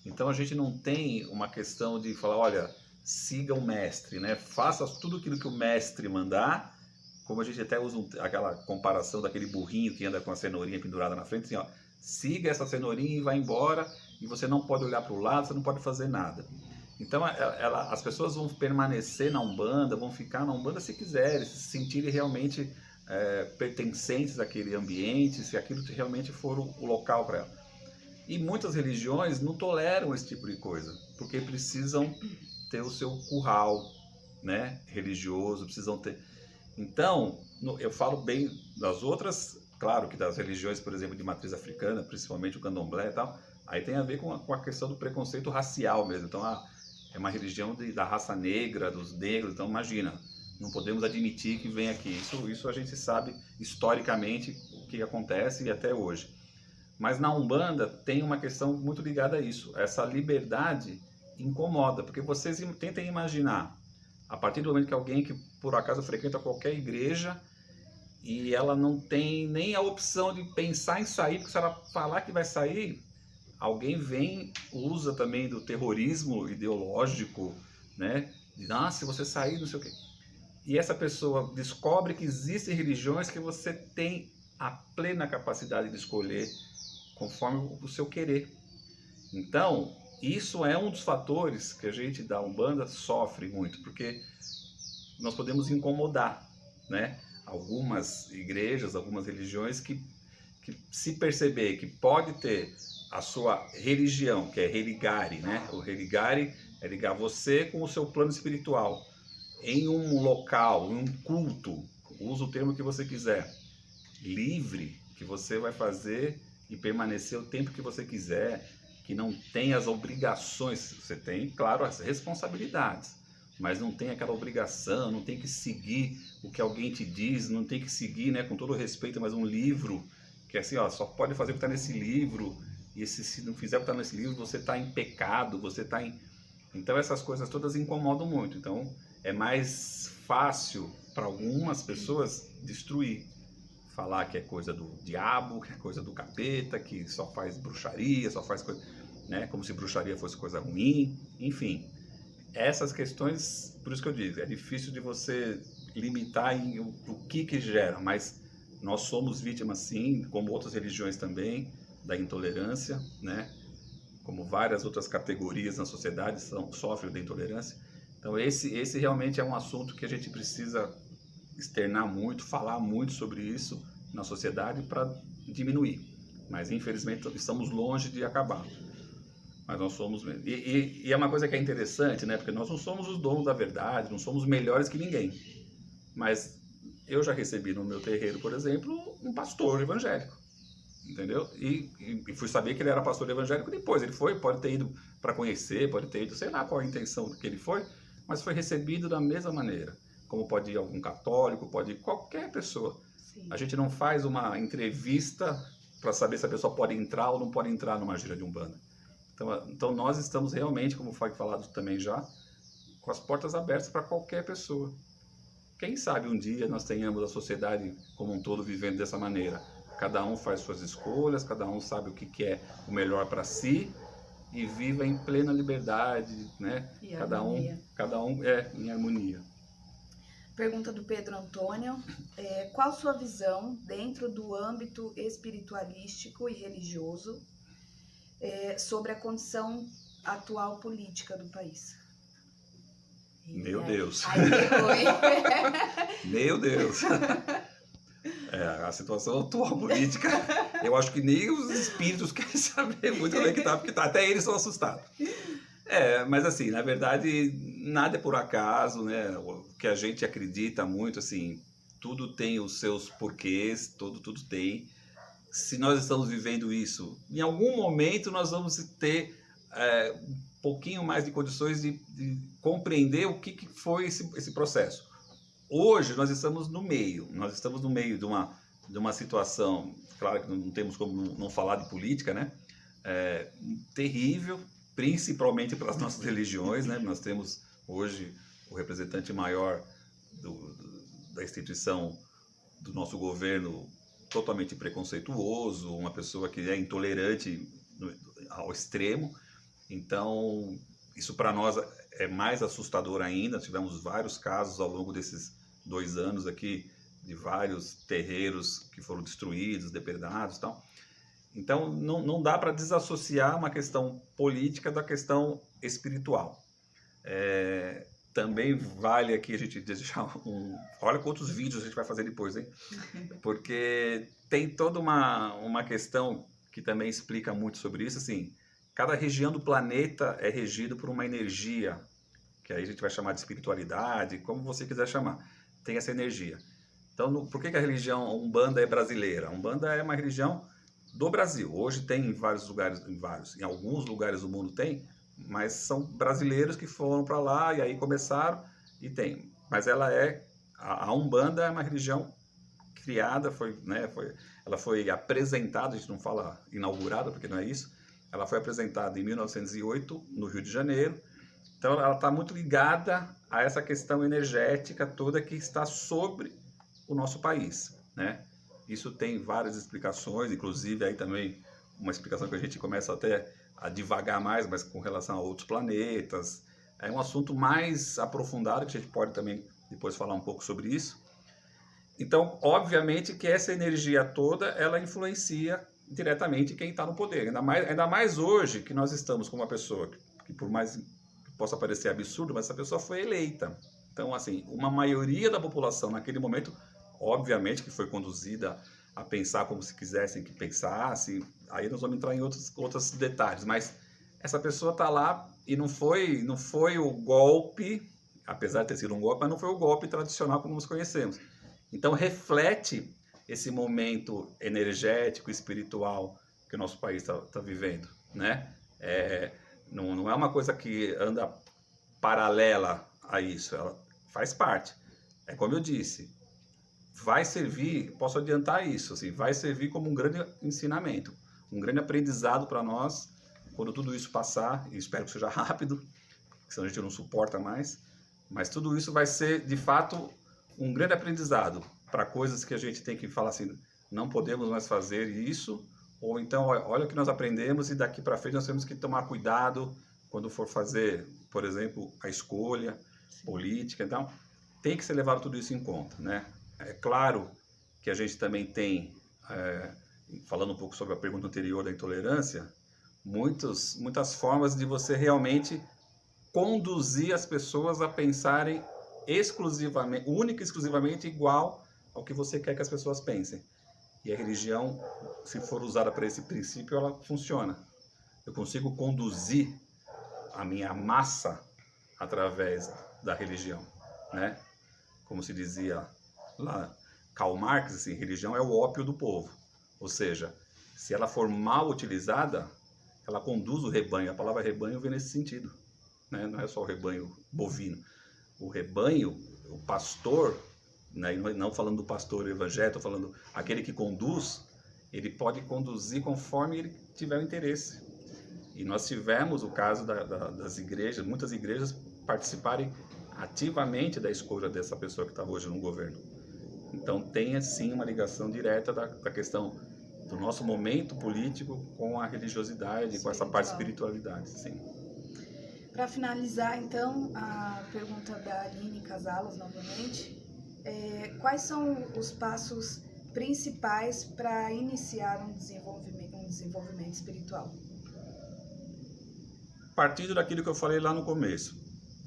Então a gente não tem uma questão de falar, olha, siga o mestre, né? Faça tudo aquilo que o mestre mandar, como a gente até usa aquela comparação daquele burrinho que anda com a cenourinha pendurada na frente, assim, ó, siga essa cenourinha e vai embora, e você não pode olhar para o lado, você não pode fazer nada. Então as pessoas vão permanecer na Umbanda, vão ficar na Umbanda se quiserem, se sentirem realmente pertencentes àquele ambiente, se aquilo realmente for o local para ela. E muitas religiões não toleram esse tipo de coisa, porque precisam ter o seu curral, né, religioso, precisam ter... Então, eu falo bem das outras, claro que das religiões, por exemplo, de matriz africana, principalmente o candomblé e tal, aí tem a ver com a questão do preconceito racial mesmo. Então, é uma religião da raça negra, dos negros, então imagina, não podemos admitir que vem aqui. Isso a gente sabe historicamente o que acontece e até hoje. Mas na Umbanda tem uma questão muito ligada a isso. Essa liberdade incomoda, porque vocês tentem imaginar, a partir do momento que alguém que por acaso frequenta qualquer igreja e ela não tem nem a opção de pensar em sair, porque se ela falar que vai sair, alguém vem, usa também do terrorismo ideológico, né? De, se você sair, não sei o quê. e essa pessoa descobre que existem religiões que você tem a plena capacidade de escolher conforme o seu querer. Então, isso é um dos fatores que a gente da Umbanda sofre muito, porque nós podemos incomodar, né? Algumas igrejas, algumas religiões que se perceber que pode ter a sua religião, que é religare, né? O religare é ligar você com o seu plano espiritual em um local, em um culto, usa o termo que você quiser, livre, que você vai fazer e permanecer o tempo que você quiser, que não tem as obrigações, você tem, claro, as responsabilidades, mas não tem aquela obrigação, não tem que seguir o que alguém te diz, não tem que seguir, né, com todo respeito, mas um livro, que é assim, ó, só pode fazer o que está nesse livro, e se não fizer o que está nesse livro, você está em pecado, você está em... Então essas coisas todas incomodam muito, então é mais fácil para algumas pessoas destruir, falar que é coisa do diabo, que é coisa do capeta, que só faz bruxaria, só faz coisa, né, como se bruxaria fosse coisa ruim, enfim. Essas questões, por isso que eu digo, é difícil de você limitar em o que gera, mas nós somos vítimas sim, como outras religiões também, da intolerância, né? Como várias outras categorias na sociedade sofrem da intolerância. Então esse realmente é um assunto que a gente precisa externar muito, falar muito sobre isso na sociedade para diminuir. Mas infelizmente estamos longe de acabar. Mas nós somos... E é uma coisa que é interessante, né? Porque nós não somos os donos da verdade, não somos melhores que ninguém. Mas eu já recebi no meu terreiro, por exemplo, um pastor evangélico. Entendeu? E fui saber que ele era pastor evangélico depois. Ele foi, pode ter ido para conhecer, pode ter ido, sei lá qual a intenção que ele foi, mas foi recebido da mesma maneira. Como pode ir algum católico, pode ir qualquer pessoa. Sim. A gente não faz uma entrevista para saber se a pessoa pode entrar ou não pode entrar numa gira de Umbanda. Então nós estamos realmente, como foi falado também já, com as portas abertas para qualquer pessoa. Quem sabe um dia nós tenhamos a sociedade como um todo vivendo dessa maneira. Cada um faz suas escolhas, cada um sabe o que é o melhor para si e viva em plena liberdade, né? E cada um é em harmonia. Pergunta do Pedro Antônio: qual sua visão dentro do âmbito espiritualístico e religioso sobre a condição atual política do país? Meu Deus! Aí Meu Deus! A situação atual política, eu acho que nem os espíritos querem saber muito como é que tá, porque até eles são assustados. Mas assim, na verdade, nada é por acaso, né? O que a gente acredita muito, assim, tudo tem os seus porquês, tudo tem. Se nós estamos vivendo isso, em algum momento nós vamos ter um pouquinho mais de condições de compreender o que foi esse processo. Hoje nós estamos no meio de uma situação, claro que não temos como não falar de política, né? Terrível, principalmente para as nossas religiões, né? Nós temos hoje o representante maior da instituição do nosso governo totalmente preconceituoso, uma pessoa que é intolerante ao extremo. Então, isso para nós é mais assustador ainda. Tivemos vários casos ao longo desses 2 anos aqui, de vários terreiros que foram destruídos, depredados e tal. Então, não dá para desassociar uma questão política da questão espiritual. Também vale aqui a gente deixar olha quantos vídeos a gente vai fazer depois, hein? Porque tem toda uma questão que também explica muito sobre isso, assim, cada região do planeta é regido por uma energia, que aí a gente vai chamar de espiritualidade, como você quiser chamar, tem essa energia. Então, por que a religião Umbanda é brasileira? A Umbanda é uma religião do Brasil. Hoje tem em vários lugares, em alguns lugares do mundo tem, mas são brasileiros que foram para lá e aí começaram e tem. Mas a Umbanda é uma religião criada, ela foi apresentada, a gente não fala inaugurada porque não é isso, ela foi apresentada em 1908 no Rio de Janeiro. Então ela está muito ligada a essa questão energética toda que está sobre o nosso país, né? Isso tem várias explicações, inclusive aí também uma explicação que a gente começa até a divagar mais, mas com relação a outros planetas. É um assunto mais aprofundado que a gente pode também depois falar um pouco sobre isso. Então, obviamente que essa energia toda, ela influencia diretamente quem está no poder. Ainda mais hoje que nós estamos com uma pessoa que por mais que possa parecer absurdo, mas essa pessoa foi eleita. Então, assim, uma maioria da população naquele momento, obviamente que foi conduzida a pensar como se quisessem que pensasse. Aí nós vamos entrar em outros detalhes, mas essa pessoa está lá e não foi o golpe, apesar de ter sido um golpe, mas não foi o golpe tradicional como nós conhecemos. Então reflete esse momento energético, espiritual que o nosso país está vivendo, né? Não é uma coisa que anda paralela a isso, ela faz parte. É como eu disse, vai servir, posso adiantar isso, assim, vai servir como um grande ensinamento, um grande aprendizado para nós, quando tudo isso passar, e espero que seja rápido, senão a gente não suporta mais, mas tudo isso vai ser, de fato, um grande aprendizado para coisas que a gente tem que falar assim, não podemos mais fazer isso, ou então, olha o que nós aprendemos e daqui para frente nós temos que tomar cuidado quando for fazer, por exemplo, a escolha política. Então, tem que ser levado tudo isso em conta, né? É claro que a gente também tem, falando um pouco sobre a pergunta anterior da intolerância, muitas formas de você realmente conduzir as pessoas a pensarem exclusivamente, única e exclusivamente igual ao que você quer que as pessoas pensem. E a religião, se for usada para esse princípio, ela funciona. Eu consigo conduzir a minha massa através da religião, né? Como se dizia lá, Karl Marx, assim, religião é o ópio do povo. Ou seja, se ela for mal utilizada, ela conduz o rebanho. A palavra rebanho vem nesse sentido, né? Não é só o rebanho bovino. O rebanho, o pastor, né? Não falando do pastor evangélico, estou falando aquele que conduz, ele pode conduzir conforme ele tiver o interesse. E nós tivemos o caso das igrejas, muitas igrejas participarem ativamente da escolha dessa pessoa que está hoje no governo. Então tem sim uma ligação direta da questão do nosso momento político com a religiosidade, com essa parte de espiritualidade, sim. Para finalizar, então, a pergunta da Aline Casalos, novamente, quais são os passos principais para iniciar um desenvolvimento espiritual? Partindo daquilo que eu falei lá no começo,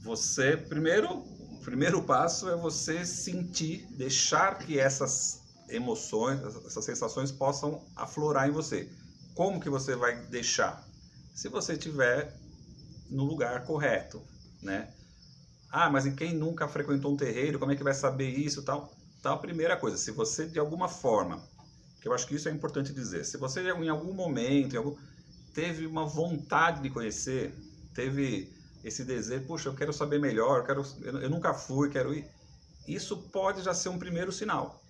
o primeiro passo é você sentir, deixar que essas emoções, essas sensações possam aflorar em você. Como que você vai deixar? Se você estiver no lugar correto, né? Ah, mas e quem nunca frequentou um terreiro, como é que vai saber isso, tal? Então, a primeira coisa, se você de alguma forma, que eu acho que isso é importante dizer, se você em algum momento, teve uma vontade de conhecer, teve esse desejo, puxa, eu quero saber melhor, eu nunca fui, quero ir, isso pode já ser um primeiro sinal.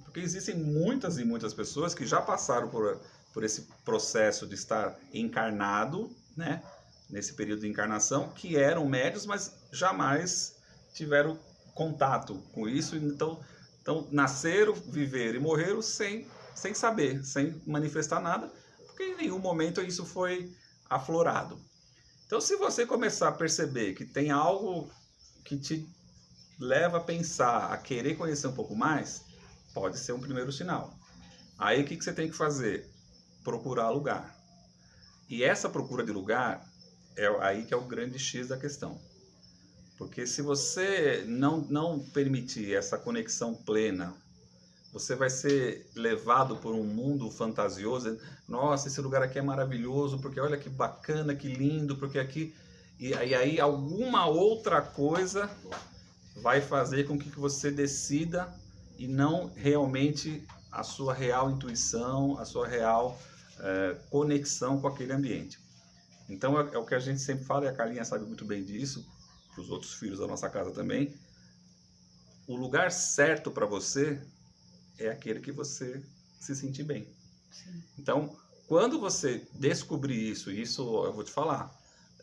Porque existem muitas e muitas pessoas que já passaram por esse processo de estar encarnado, né? Nesse período de encarnação, que eram médios, mas jamais tiveram contato com isso, então nasceram, viveram e morreram sem saber, sem manifestar nada, porque em nenhum momento isso foi aflorado. Então, se você começar a perceber que tem algo que te leva a pensar, a querer conhecer um pouco mais, pode ser um primeiro sinal. Aí, o que você tem que fazer? Procurar lugar. E essa procura de lugar é aí que é o grande X da questão. Porque se você não permitir essa conexão plena, você vai ser levado por um mundo fantasioso. Nossa, esse lugar aqui é maravilhoso, porque olha que bacana, que lindo, porque aqui... E aí alguma outra coisa vai fazer com que você decida e não realmente a sua real intuição, a sua real conexão com aquele ambiente. Então é o que a gente sempre fala, e a Carlinha sabe muito bem disso, para os outros filhos da nossa casa também. O lugar certo para você é aquele que você se sentir bem. Sim. Então, quando você descobrir isso eu vou te falar,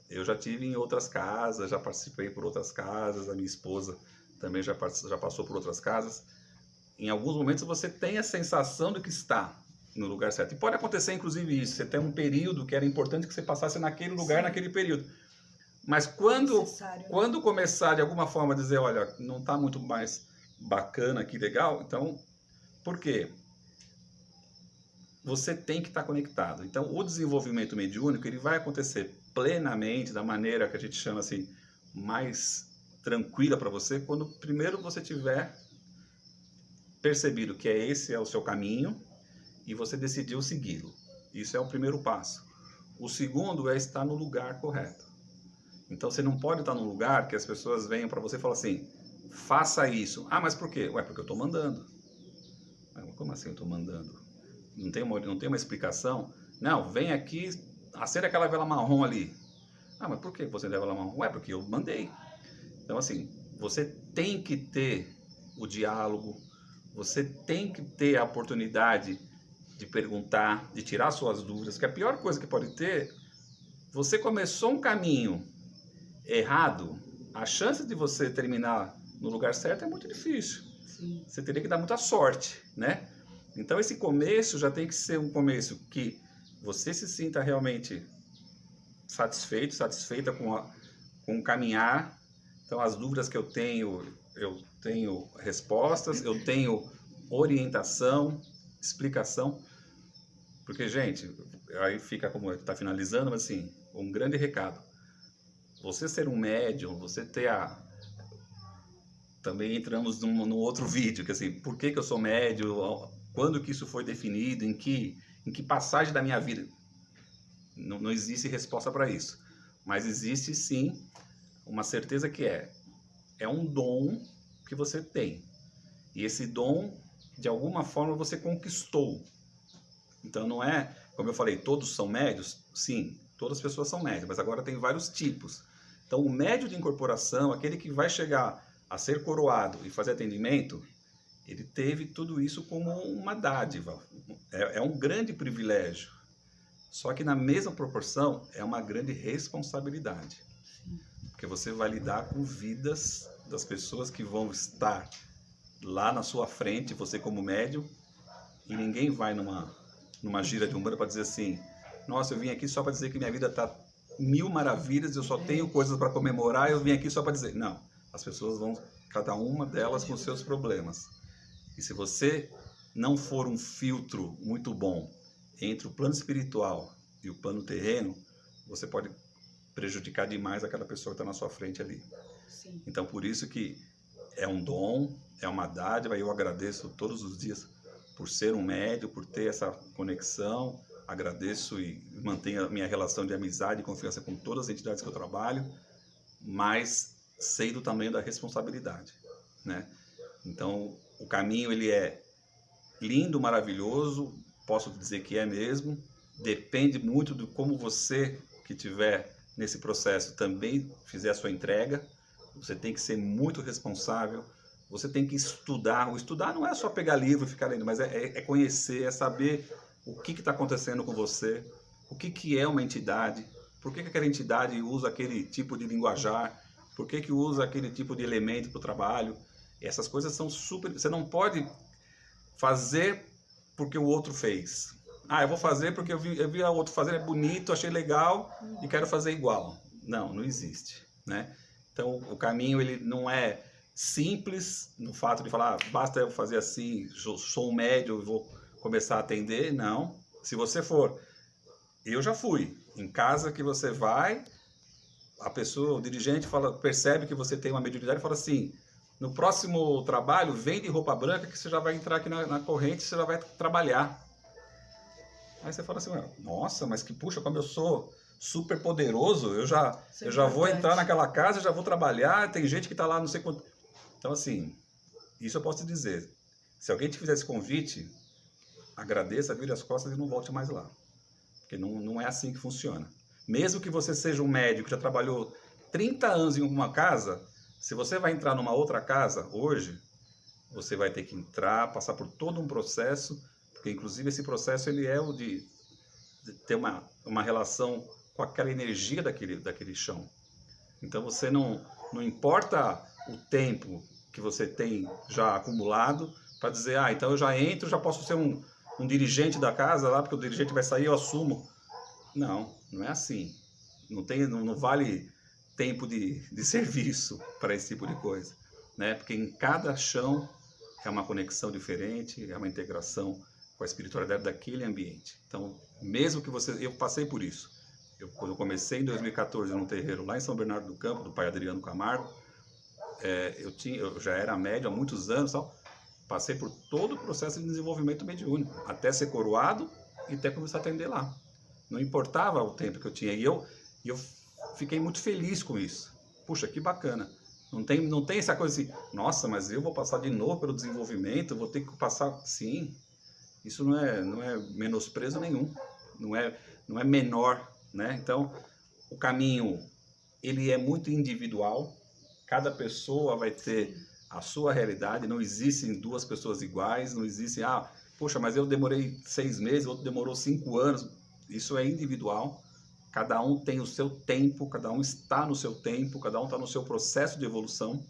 eu já tive em outras casas, já participei por outras casas, a minha esposa também já passou por outras casas. Em alguns momentos você tem a sensação de que está no lugar certo. E pode acontecer, inclusive, isso. Você tem um período que era importante que você passasse naquele lugar, sim, naquele período. Mas necessário, né? quando começar de alguma forma a dizer, olha, não está muito mais bacana aqui, legal, então, por quê? Você tem que estar conectado. Então, o desenvolvimento mediúnico, ele vai acontecer plenamente, da maneira que a gente chama assim, mais tranquila para você, quando primeiro você tiver percebido que esse é o seu caminho e você decidiu segui-lo. Isso é o primeiro passo. O segundo é estar no lugar correto. Então, você não pode estar num lugar que as pessoas venham para você e falam assim, faça isso. Ah, mas por quê? Ué, porque eu estou mandando. Como assim eu estou mandando? Não tem uma explicação? Não, vem aqui, acende aquela vela marrom ali. Ah, mas por que você acende a vela marrom? Ué, porque eu mandei. Então, assim, você tem que ter o diálogo, você tem que ter a oportunidade de perguntar, de tirar suas dúvidas, que a pior coisa que pode ter, você começou um caminho errado, a chance de você terminar no lugar certo é muito difícil. Sim. Você teria que dar muita sorte, né? Então esse começo já tem que ser um começo que você se sinta realmente satisfeita com o caminhar. Então as dúvidas que eu tenho respostas, eu tenho orientação, explicação. Porque, gente, aí fica como está finalizando, mas assim, um grande recado. Você ser um médium, você ter Também entramos num outro vídeo, que assim, por que eu sou médium, quando que isso foi definido, em que passagem da minha vida. Não existe resposta para isso. Mas existe sim uma certeza que é um dom que você tem. E esse dom, de alguma forma, você conquistou. Então não é, como eu falei, todos são médios? Sim, todas as pessoas são médios, mas agora tem vários tipos. Então o médio de incorporação, aquele que vai chegar a ser coroado e fazer atendimento, ele teve tudo isso como uma dádiva. É um grande privilégio. Só que na mesma proporção é uma grande responsabilidade. Porque você vai lidar com vidas das pessoas que vão estar lá na sua frente, você como médium, e ninguém vai numa gira de Umbanda para dizer assim, nossa, eu vim aqui só para dizer que minha vida está mil maravilhas, eu só tenho coisas para comemorar, eu vim aqui só para dizer. Não, as pessoas vão, cada uma delas com seus problemas. E se você não for um filtro muito bom entre o plano espiritual e o plano terreno, você pode prejudicar demais aquela pessoa que está na sua frente ali. Sim. Então, por isso que é um dom, é uma dádiva, e eu agradeço todos os dias por ser um médium, por ter essa conexão, agradeço e mantenho a minha relação de amizade e confiança com todas as entidades que eu trabalho, mas sei do tamanho da responsabilidade, né? Então, o caminho ele é lindo, maravilhoso, posso dizer que é mesmo, depende muito de como você que estiver nesse processo também fizer a sua entrega, você tem que ser muito responsável, você tem que estudar. O estudar não é só pegar livro e ficar lendo, mas é conhecer, é saber o que está acontecendo com você, o que é uma entidade, por que aquela entidade usa aquele tipo de linguajar, por que usa aquele tipo de elemento para o trabalho. Essas coisas são super... Você não pode fazer porque o outro fez. Ah, eu vou fazer porque eu vi o outro fazendo, é bonito, achei legal e quero fazer igual. Não existe, né? Então, o caminho ele não é simples no fato de falar, basta eu fazer assim, sou um médium, vou começar a atender. Não. Se você for, eu já fui, em casa que você vai, a pessoa, o dirigente percebe que você tem uma mediunidade e fala assim, no próximo trabalho, vem de roupa branca que você já vai entrar aqui na corrente, você já vai trabalhar. Aí você fala assim, nossa, mas que puxa, como eu sou super poderoso, eu já vou entrar naquela casa, já vou trabalhar, tem gente que está lá, não sei quanto. Então, assim, isso eu posso te dizer. Se alguém te fizer esse convite, agradeça, vire as costas e não volte mais lá. Porque não é assim que funciona. Mesmo que você seja um médico que já trabalhou 30 anos em uma casa, se você vai entrar numa outra casa hoje, você vai ter que entrar, passar por todo um processo, porque inclusive esse processo ele é o de ter uma relação com aquela energia daquele chão. Então você não importa o tempo que você tem já acumulado para dizer, então eu já entro, já posso ser um dirigente da casa lá, porque o dirigente vai sair, eu assumo. Não é assim. Não vale tempo de serviço para esse tipo de coisa, né? Porque em cada chão é uma conexão diferente, é uma integração com a espiritualidade daquele ambiente. Então, mesmo que você... Eu passei por isso. Quando eu comecei em 2014 num terreiro lá em São Bernardo do Campo, do pai Adriano Camargo, eu já era médium há muitos anos, tal, passei por todo o processo de desenvolvimento mediúnico, até ser coroado e até começar a atender lá. Não importava o tempo que eu tinha. E eu fiquei muito feliz com isso. Puxa, que bacana. Não tem essa coisa assim, nossa, mas eu vou passar de novo pelo desenvolvimento, vou ter que passar... Sim, isso não é menosprezo nenhum, não é menor, né? Então, o caminho, ele é muito individual, cada pessoa vai ter a sua realidade, não existem duas pessoas iguais, não existe, poxa, mas eu demorei 6 meses, outro demorou 5 anos, isso é individual. Cada um tem o seu tempo, cada um está no seu tempo, cada um está no seu processo de evolução.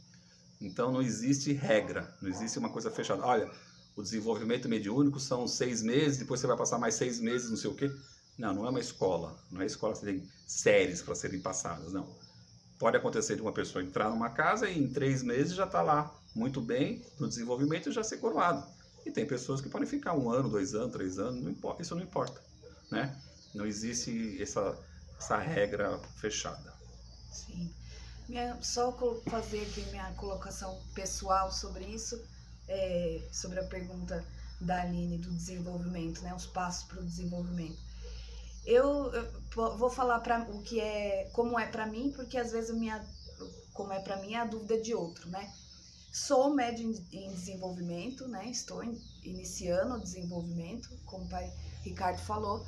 Então não existe regra, não existe uma coisa fechada. Olha, o desenvolvimento mediúnico são 6 meses, depois você vai passar mais 6 meses, não sei o quê. Não é uma escola. Não é escola que tem séries para serem passadas, não. Pode acontecer de uma pessoa entrar numa casa e em 3 meses já está lá muito bem no desenvolvimento e já ser coroado. E tem pessoas que podem ficar 1 ano, 2 anos, 3 anos, não importa, isso não importa, né? Não existe essa regra fechada. Sim. Só fazer aqui minha colocação pessoal sobre isso, sobre a pergunta da Aline do desenvolvimento, né, os passos para o desenvolvimento. Eu vou falar como é para mim, porque às vezes como é para mim é a dúvida de outro, né? Sou médium em desenvolvimento, né? Estou iniciando o desenvolvimento, como o pai Ricardo falou.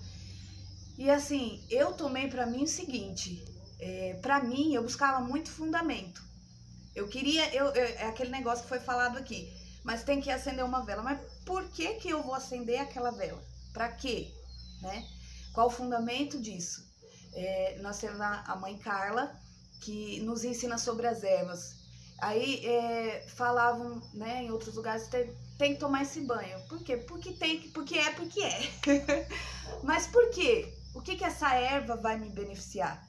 E assim, eu tomei para mim o seguinte, para mim eu buscava muito fundamento. Eu queria, é aquele negócio que foi falado aqui, mas tem que acender uma vela. Mas por que eu vou acender aquela vela? Para quê? Né? Qual o fundamento disso? Nós temos a mãe Carla, que nos ensina sobre as ervas. Aí falavam, né, em outros lugares, tem que tomar esse banho. Por quê? Porque é. Mas por quê? O que essa erva vai me beneficiar?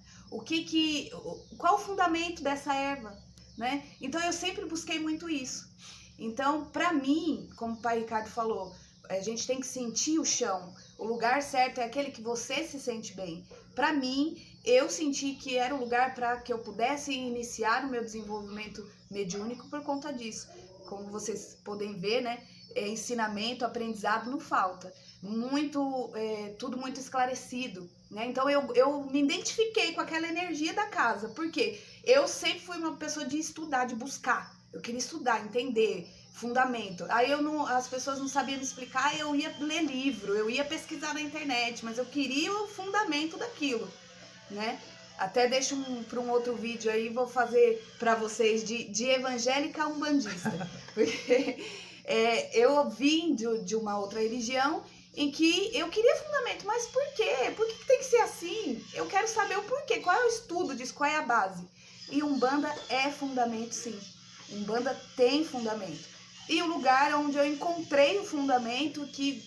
Qual o fundamento dessa erva? Né? Então eu sempre busquei muito isso. Então, para mim, como o pai Ricardo falou, a gente tem que sentir o chão. O lugar certo é aquele que você se sente bem. Para mim, eu senti que era o lugar para que eu pudesse iniciar o meu desenvolvimento mediúnico por conta disso. Como vocês podem ver, né? Ensinamento, aprendizado não falta. Tudo muito esclarecido. Né? Então eu me identifiquei com aquela energia da casa. Por quê? Eu sempre fui uma pessoa de estudar, de buscar. Eu queria estudar, entender, fundamento. Aí as pessoas não sabiam me explicar, eu ia ler livro, eu ia pesquisar na internet, mas eu queria o fundamento daquilo, né? Até deixo para um outro vídeo aí, vou fazer para vocês de evangélica umbandista. Porque eu vim de uma outra religião em que eu queria fundamento, mas por quê? Por que tem que ser assim? Eu quero saber o porquê, qual é o estudo disso, qual é a base. E Umbanda é fundamento, sim. Umbanda tem fundamento. E o lugar onde eu encontrei o fundamento, que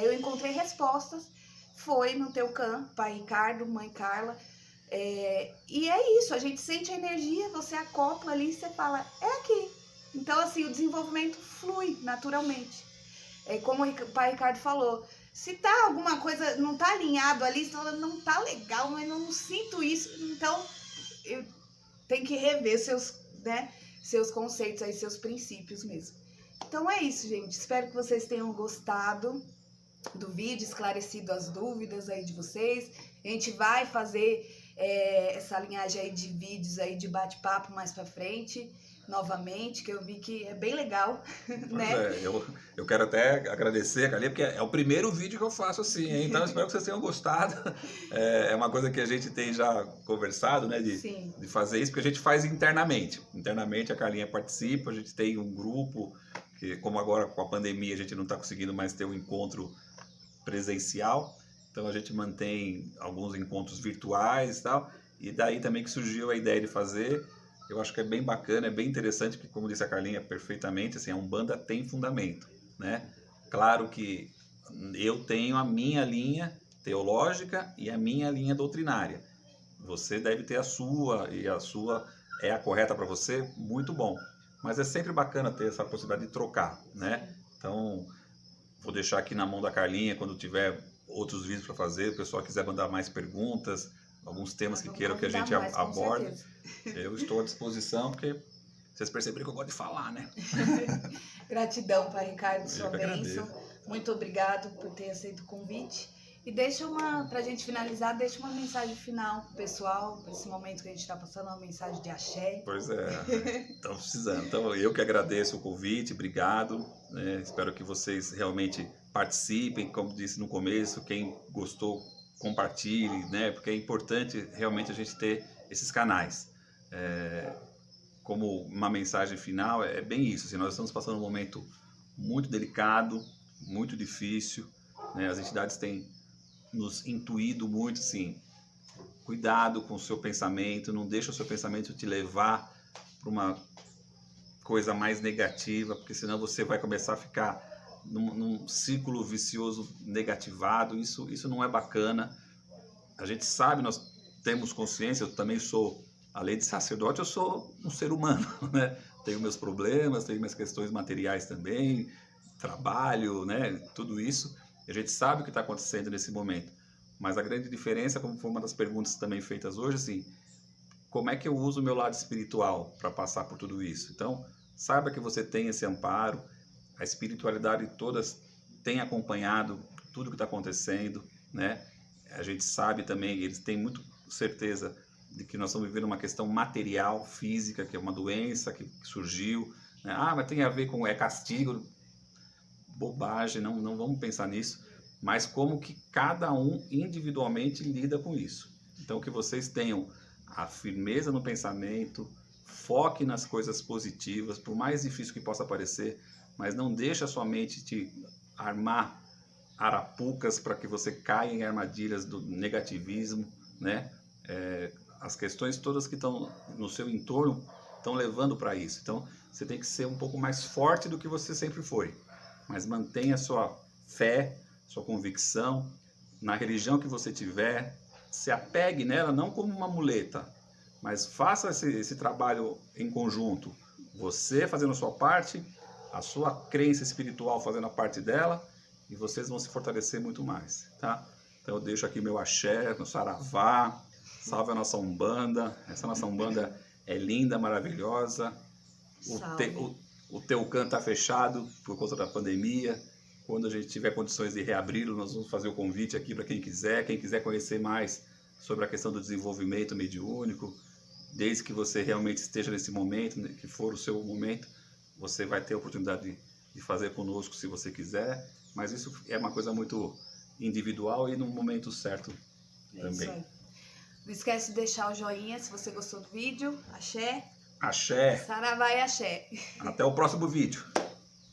eu encontrei respostas, foi no Teucan, pai Ricardo, mãe Carla. E é isso, a gente sente a energia, você acopla ali e você fala, é aqui. Então, assim, o desenvolvimento flui naturalmente. Como o pai Ricardo falou, se tá alguma coisa, não tá alinhado ali, não tá legal, mas não sinto isso, então tem que rever seus conceitos aí, seus princípios mesmo. Então é isso, gente. Espero que vocês tenham gostado do vídeo, esclarecido as dúvidas aí de vocês. A gente vai fazer essa linhagem aí de vídeos aí de bate-papo mais pra frente, novamente, que eu vi que é bem legal, né? Eu quero até agradecer a Carlinha, porque é o primeiro vídeo que eu faço assim, hein? Então eu espero que vocês tenham gostado. É uma coisa que a gente tem já conversado, né, de fazer isso, porque a gente faz internamente. Internamente a Carlinha participa, a gente tem um grupo, que como agora com a pandemia a gente não está conseguindo mais ter um encontro presencial, então a gente mantém alguns encontros virtuais e tal, e daí também que surgiu a ideia de fazer. Eu acho que é bem bacana, é bem interessante, porque como disse a Carlinha perfeitamente, assim, a Umbanda tem fundamento, né? Claro que eu tenho a minha linha teológica e a minha linha doutrinária. você deve ter a sua, e a sua é a correta para você, muito bom. Mas é sempre bacana ter essa possibilidade de trocar, né? Então, vou deixar aqui na mão da Carlinha, quando tiver outros vídeos para fazer, o pessoal quiser mandar mais perguntas, alguns temas que queiram que a gente aborde, eu estou à disposição, porque vocês perceberam que eu gosto de falar, né? Gratidão, Pai Ricardo, sua bênção. Muito obrigado por ter aceito o convite. E pra gente finalizar, deixa uma mensagem final pro pessoal, para esse momento que a gente está passando, uma mensagem de axé. Pois é, estamos precisando. Então, eu que agradeço o convite, obrigado. Né? Espero que vocês realmente participem, como disse no começo, quem gostou, compartilhe, né? Porque é importante realmente a gente ter esses canais. Como uma mensagem final, é bem isso. Assim, nós estamos passando um momento muito delicado, muito difícil, né? As entidades têm nos intuído muito, assim, cuidado com o seu pensamento, não deixa o seu pensamento te levar para uma coisa mais negativa, porque senão você vai começar a ficar num círculo vicioso negativado, isso não é bacana. A gente sabe, nós temos consciência, eu também sou, além de sacerdote, eu sou um ser humano, né? Tenho meus problemas, tenho minhas questões materiais também, trabalho, né? Tudo isso. A gente sabe o que está acontecendo nesse momento, mas a grande diferença, como foi uma das perguntas também feitas hoje, assim, como é que eu uso o meu lado espiritual para passar por tudo isso? Então, saiba que você tem esse amparo, a espiritualidade toda tem acompanhado tudo que está acontecendo, né? A gente sabe também, eles têm muito certeza de que nós estamos vivendo uma questão material, física, que é uma doença que surgiu, né? Ah, mas tem a ver com castigo. Bobagem, não vamos pensar nisso, mas como que cada um individualmente lida com isso. Então, que vocês tenham a firmeza no pensamento, foque nas coisas positivas, por mais difícil que possa parecer, mas não deixe a sua mente te armar arapucas para que você caia em armadilhas do negativismo, né? As questões todas que estão no seu entorno estão levando para isso. Então, você tem que ser um pouco mais forte do que você sempre foi. Mas mantenha sua fé, sua convicção na religião que você tiver, se apegue nela não como uma muleta, mas faça esse trabalho em conjunto. Você fazendo a sua parte, a sua crença espiritual fazendo a parte dela, e vocês vão se fortalecer muito mais, tá? Então eu deixo aqui meu axé, meu saravá, salve a nossa Umbanda. Essa nossa Umbanda é linda, maravilhosa. O Teucan está fechado por conta da pandemia. Quando a gente tiver condições de reabri-lo, nós vamos fazer o convite aqui para quem quiser conhecer mais sobre a questão do desenvolvimento mediúnico. Desde que você realmente esteja nesse momento, né, que for o seu momento, você vai ter a oportunidade de fazer conosco se você quiser. Mas isso é uma coisa muito individual e no momento certo também. Isso. Não esquece de deixar o joinha se você gostou do vídeo. Axé. Axé. Saravá e axé. Até o próximo vídeo.